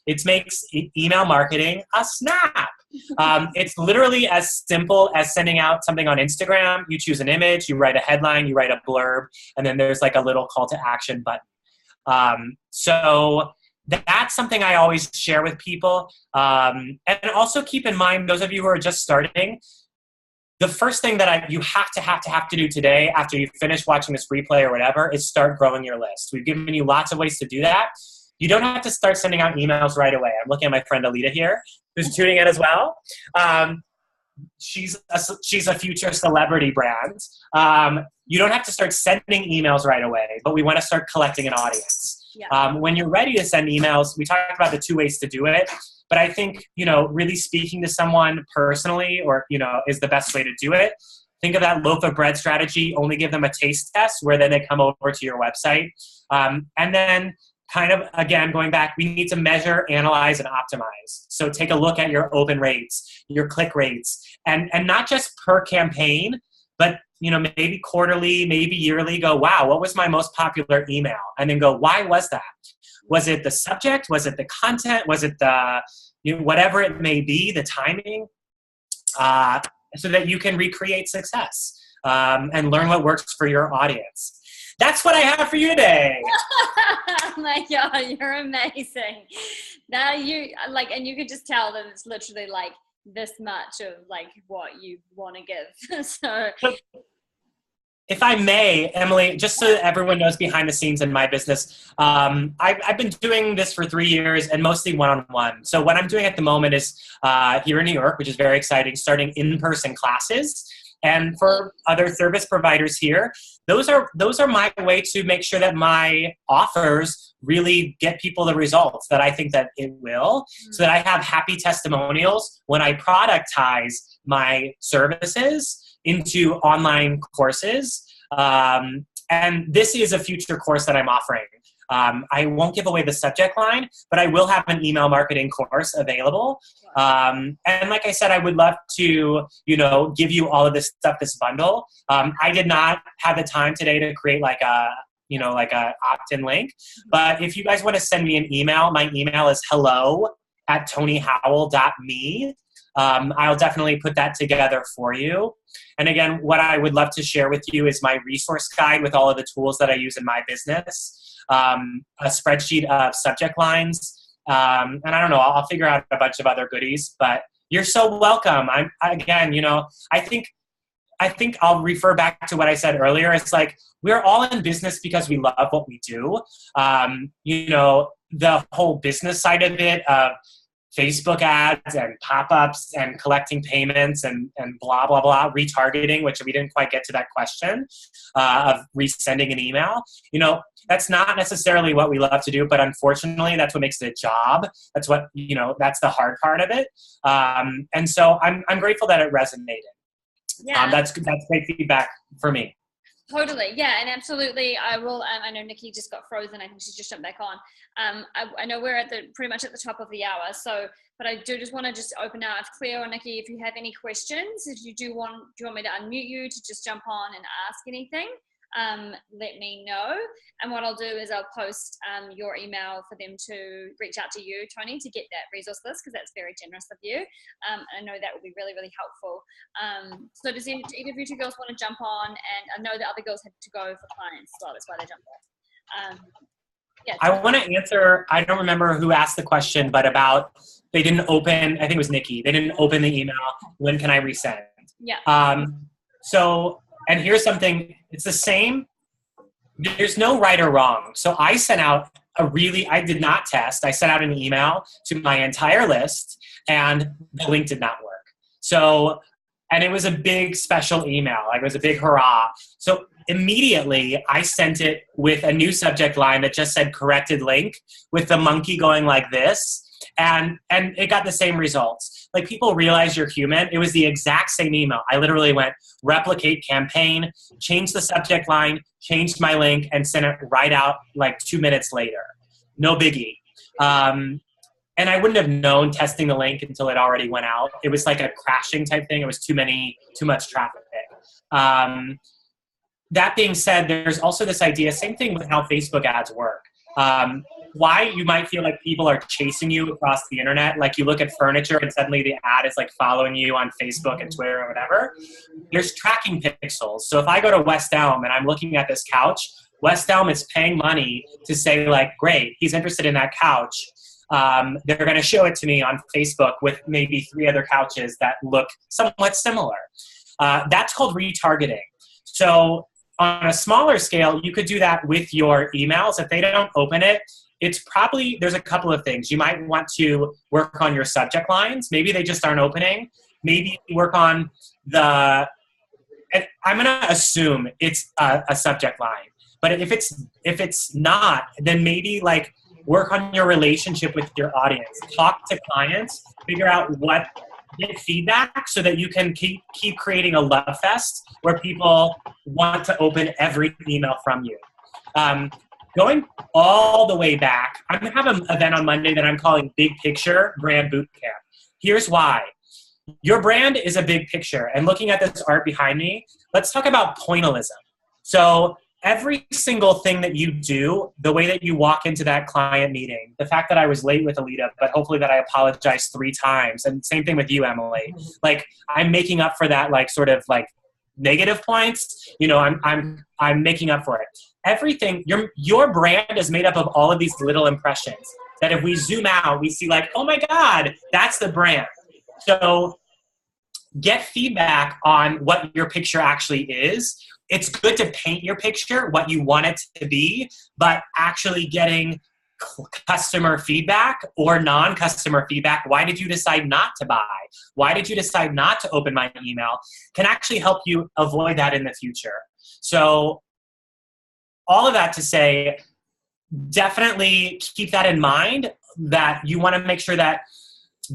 It makes email marketing a snap. It's literally as simple as sending out something on Instagram. You choose an image, you write a headline, you write a blurb, and then there's like a little call to action button. So that's something I always share with people. And also keep in mind, those of you who are just starting, the first thing that you have to do today after you finish watching this replay or whatever is start growing your list. We've given you lots of ways to do that. You don't have to start sending out emails right away. I'm looking at my friend Alita here, who's tuning in as well. She's a future celebrity brand. You don't have to start sending emails right away, but we want to start collecting an audience. Yeah. When you're ready to send emails, we talked about the 2 ways to do it. But I think, really speaking to someone personally or, is the best way to do it. Think of that loaf of bread strategy. Only give them a taste test where then they come over to your website. And then kind of, again, going back, we need to measure, analyze, and optimize. So take a look at your open rates, your click rates, and not just per campaign, but maybe quarterly, maybe yearly, go, wow, what was my most popular email? And then go, why was that? Was it the subject? Was it the content? Was it the, whatever it may be, the timing? So that you can recreate success and learn what works for your audience. That's what I have for you today. Oh my God, you're amazing. Now and you could just tell that it's literally like this much of like what you want to give. So if I may, Emily, just so that everyone knows behind the scenes in my business, I've been doing this for 3 years and mostly one-on-one. So what I'm doing at the moment is here in New York, which is very exciting, starting in-person classes. And for other service providers here, those are my way to make sure that my offers really get people the results that I think that it will, so that I have happy testimonials when I productize my services into online courses. And this is a future course that I'm offering. I won't give away the subject line, but I will have an email marketing course available. And like I said, I would love to, give you all of this stuff, this bundle. I did not have the time today to create like a opt-in link. But if you guys want to send me an email, my email is hello@tonyhowell.me. I'll definitely put that together for you. And again, what I would love to share with you is my resource guide with all of the tools that I use in my business, a spreadsheet of subject lines, and I don't know, I'll figure out a bunch of other goodies, but you're so welcome. I think I'll refer back to what I said earlier. It's like, we're all in business because we love what we do. The whole business side of it, Facebook ads and pop-ups and collecting payments and blah, blah, blah, retargeting, which we didn't quite get to that question of resending an email. That's not necessarily what we love to do, but unfortunately, that's what makes it a job. That's what, that's the hard part of it. And so I'm grateful that it resonated. Yeah. That's great feedback for me. Totally. Yeah, and absolutely. I will. I know Nikki just got frozen. I think she just jumped back on. I know we're pretty much at the top of the hour. So, but I do just want to open out. If Cleo or Nikki, if you have any questions, if you do you want me to unmute you to just jump on and ask anything? Let me know. And what I'll do is I'll post your email for them to reach out to you, Tony, to get that resource list, because that's very generous of you. I know that will be really, really helpful. So does either of you two girls want to jump on? And I know the other girls had to go for clients as well. That's why they jumped off. Yeah, I want to answer, I don't remember who asked the question, but about they didn't open, I think it was Nikki, they didn't open the email. When can I resend? Yeah. And here's something, it's the same. There's no right or wrong. So I sent out I did not test. I sent out an email to my entire list and the link did not work. So, and it was a big special email. Like it was a big hurrah. So immediately I sent it with a new subject line that just said corrected link with the monkey going like this. And it got the same results. Like, people realize you're human. It was the exact same email. I literally went replicate campaign, changed the subject line, changed my link, and sent it right out like 2 minutes later. No biggie. and I wouldn't have known testing the link until it already went out. It was like a crashing type thing. It was too much traffic. That being said, there's also this idea, same thing with how Facebook ads work. Why you might feel like people are chasing you across the internet, like you look at furniture and suddenly the ad is like following you on Facebook and Twitter or whatever. There's tracking pixels. So if I go to West Elm and I'm looking at this couch, West Elm is paying money to say like, great, he's interested in that couch. They're going to show it to me on Facebook with maybe 3 other couches that look somewhat similar. That's called retargeting. So on a smaller scale, you could do that with your emails. If they don't open it, it's probably, there's a couple of things. You might want to work on your subject lines. Maybe they just aren't opening. Maybe work on I'm going to assume it's a subject line. But if it's not, then maybe like work on your relationship with your audience. Talk to clients, figure out get feedback so that you can keep creating a love fest where people want to open every email from you. Going all the way back, I'm going to have an event on Monday that I'm calling Big Picture Brand Bootcamp. Here's why. Your brand is a big picture. And looking at this art behind me, let's talk about pointillism. So every single thing that you do, the way that you walk into that client meeting, the fact that I was late with Alita, but hopefully that I apologized 3 times, and same thing with you, Emily. Like I'm making up for that, like sort of like negative points. You know, I'm making up for it. Everything, your brand is made up of all of these little impressions that if we zoom out, we see like, oh my God, that's the brand. So get feedback on what your picture actually is. It's good to paint your picture, what you want it to be, but actually getting customer feedback or non-customer feedback, why did you decide not to buy? Why did you decide not to open my email? Can actually help you avoid that in the future. So all of that to say, definitely keep that in mind, that you want to make sure that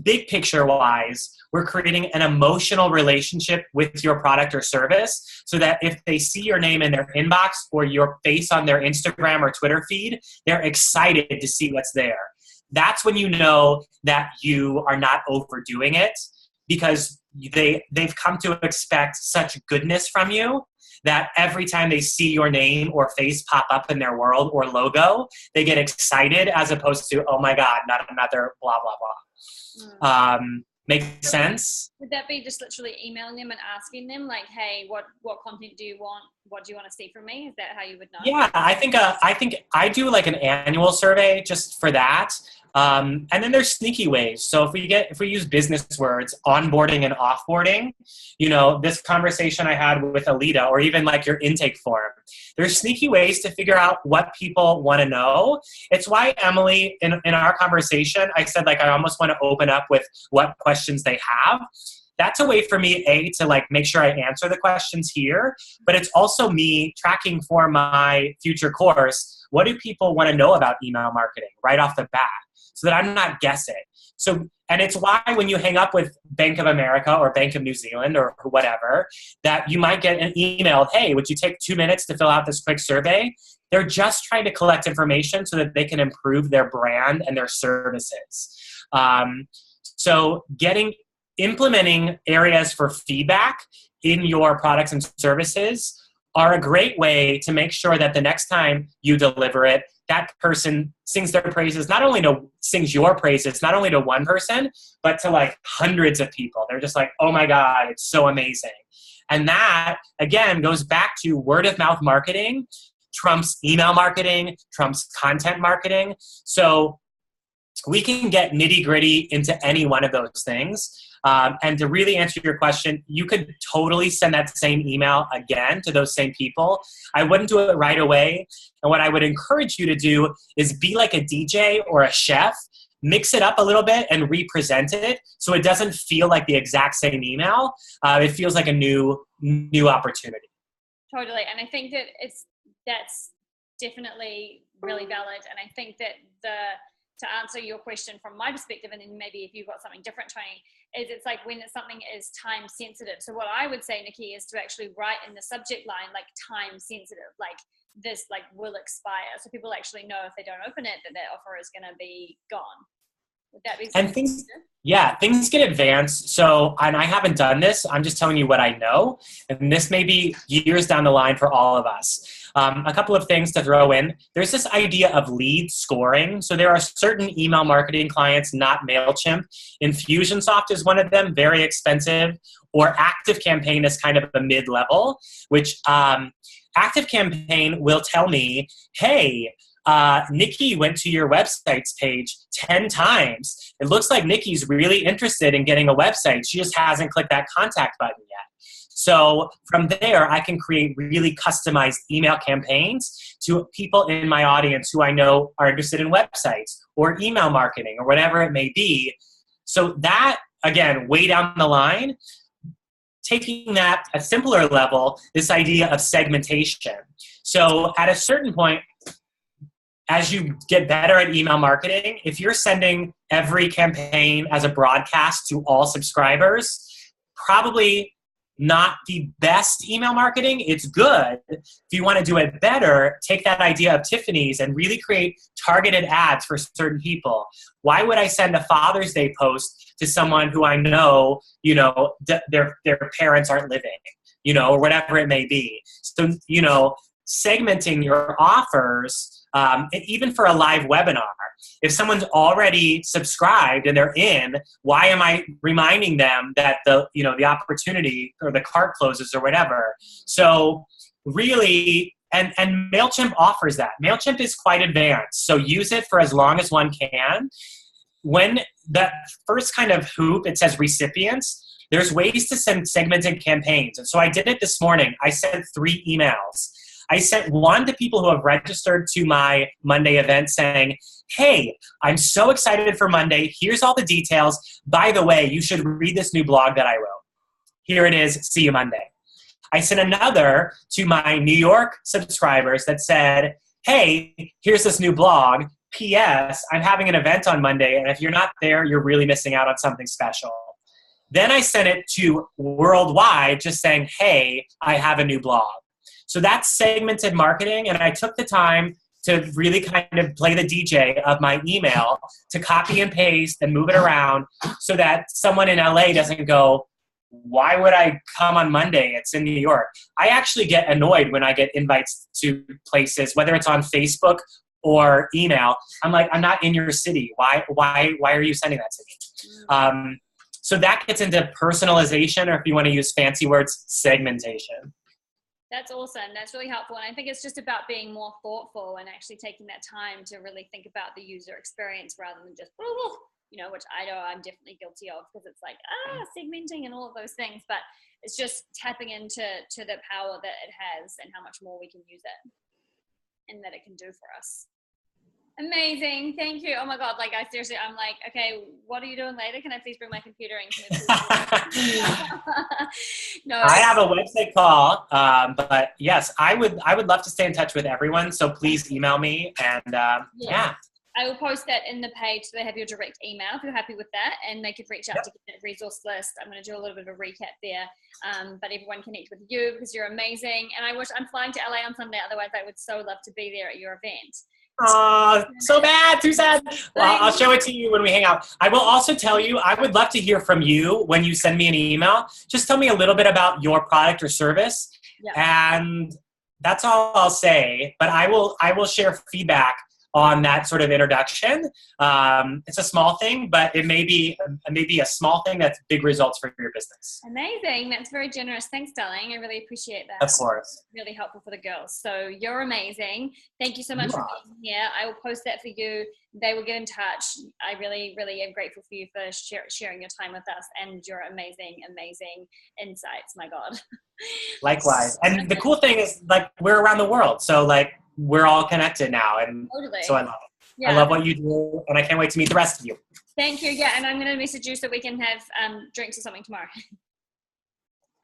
big picture wise, we're creating an emotional relationship with your product or service so that if they see your name in their inbox or your face on their Instagram or Twitter feed, they're excited to see what's there. That's when you know that you are not overdoing it, because they've come to expect such goodness from you that every time they see your name or face pop up in their world or logo, they get excited as opposed to, oh my God, not another blah, blah, blah. Makes sense? Would that be just literally emailing them and asking them like, hey, what content do you want? What do you want to see from me? Is that how you would know? Yeah, I think I do like an annual survey just for that. And then there's sneaky ways. So if we use business words, onboarding and offboarding, you know, this conversation I had with Alita, or even like your intake form, there's sneaky ways to figure out what people want to know. It's why, Emily, in our conversation, I said like I almost want to open up with what questions they have. That's a way for me, to like make sure I answer the questions here, but it's also me tracking for my future course. What do people want to know about email marketing right off the bat, so that I'm not guessing? So, and it's why when you hang up with Bank of America or Bank of New Zealand or whatever, that you might get an email, hey, would you take 2 minutes to fill out this quick survey? They're just trying to collect information so that they can improve their brand and their services. So implementing areas for feedback in your products and services are a great way to make sure that the next time you deliver it, that person sings their praises, sings your praises, not only to one person, but to like hundreds of people. They're just like, oh my God, it's so amazing. And that, again, goes back to word of mouth marketing, trumps email marketing, trumps content marketing. So we can get nitty gritty into any one of those things. And to really answer your question, you could totally send that same email again to those same people. I wouldn't do it right away. And what I would encourage you to do is be like a DJ or a chef, mix it up a little bit and represent it so it doesn't feel like the exact same email. It feels like a new opportunity. Totally. And I think that that's definitely really valid. And I think that to answer your question from my perspective, and then maybe if you've got something different, Tony, is it's like when something is time sensitive. So what I would say, Nikki, is to actually write in the subject line, like time sensitive, like this like will expire. So people actually know if they don't open it, that offer is going to be gone. Would that be And things get advanced. So, and I haven't done this. I'm just telling you what I know. And this may be years down the line for all of us. A couple of things to throw in. There's this idea of lead scoring. So there are certain email marketing clients, not MailChimp. Infusionsoft is one of them, very expensive. Or ActiveCampaign is kind of a mid-level, which ActiveCampaign will tell me, hey, Nikki went to your website's page 10 times. It looks like Nikki's really interested in getting a website. She just hasn't clicked that contact button yet. So from there, I can create really customized email campaigns to people in my audience who I know are interested in websites or email marketing or whatever it may be. So that, again, way down the line, taking that a simpler level, this idea of segmentation. So at a certain point, as you get better at email marketing, if you're sending every campaign as a broadcast to all subscribers, probably not the best email marketing. It's good. If you want to do it better, take that idea of Tiffany's and really create targeted ads for certain people. Why would I send a Father's Day post to someone who I know, their parents aren't living, or whatever it may be? So, segmenting your offers, even for a live webinar. If someone's already subscribed and they're in, why am I reminding them that the opportunity or the cart closes or whatever? So really, and MailChimp offers that. MailChimp is quite advanced, so use it for as long as one can. When that first kind of hoop, it says recipients, there's ways to send segmented campaigns. And so I did it this morning. I sent 3 emails. I sent one to people who have registered to my Monday event saying, hey, I'm so excited for Monday. Here's all the details. By the way, you should read this new blog that I wrote. Here it is. See you Monday. I sent another to my New York subscribers that said, hey, here's this new blog. P.S. I'm having an event on Monday, and if you're not there, you're really missing out on something special. Then I sent it to worldwide just saying, hey, I have a new blog. So that's segmented marketing, and I took the time to really kind of play the DJ of my email to copy and paste and move it around so that someone in LA doesn't go, why would I come on Monday? It's in New York. I actually get annoyed when I get invites to places, whether it's on Facebook or email. I'm like, I'm not in your city. Why are you sending that to me? So that gets into personalization, or if you want to use fancy words, segmentation. That's awesome. That's really helpful. And I think it's just about being more thoughtful and actually taking that time to really think about the user experience rather than just, which I know I'm definitely guilty of, because it's like, segmenting and all of those things. But it's just tapping into the power that it has and how much more we can use it and that it can do for us. Amazing. Thank you. Oh my God. Like, I'm like, okay, what are you doing later? Can I please bring my computer in? No. I have a website call, but yes, I would love to stay in touch with everyone. So please email me and yeah. I will post that in the page so they have your direct email if you're happy with that, and they could reach out to get that resource list. I'm going to do a little bit of a recap there, but everyone connect with you because you're amazing. And I'm flying to LA on Sunday. Otherwise, I would so love to be there at your event. Oh, so bad, too sad. Well, I'll show it to you when we hang out. I will also tell you, I would love to hear from you when you send me an email. Just tell me a little bit about your product or service, and that's all I'll say. But I will share feedback on that sort of introduction. It's a small thing, but it may be a small thing that's big results for your business. Amazing. That's very generous. Thanks, darling. I really appreciate that. Of course. Really helpful for the girls. So you're amazing. Thank you so much for being here. I will post that for you. They will get in touch. I really, really am grateful for you for sharing your time with us and your amazing, amazing insights. My God. Likewise. And the cool thing is, like, we're around the world. So, like, we're all connected now, and so I love it. Yeah. I love what you do, and I can't wait to meet the rest of you. Thank you. Yeah, and I'm going to message you so we can have drinks or something tomorrow.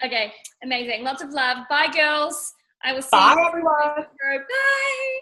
Okay, amazing. Lots of love. Bye, girls. I will see you. Bye, everyone. Bye.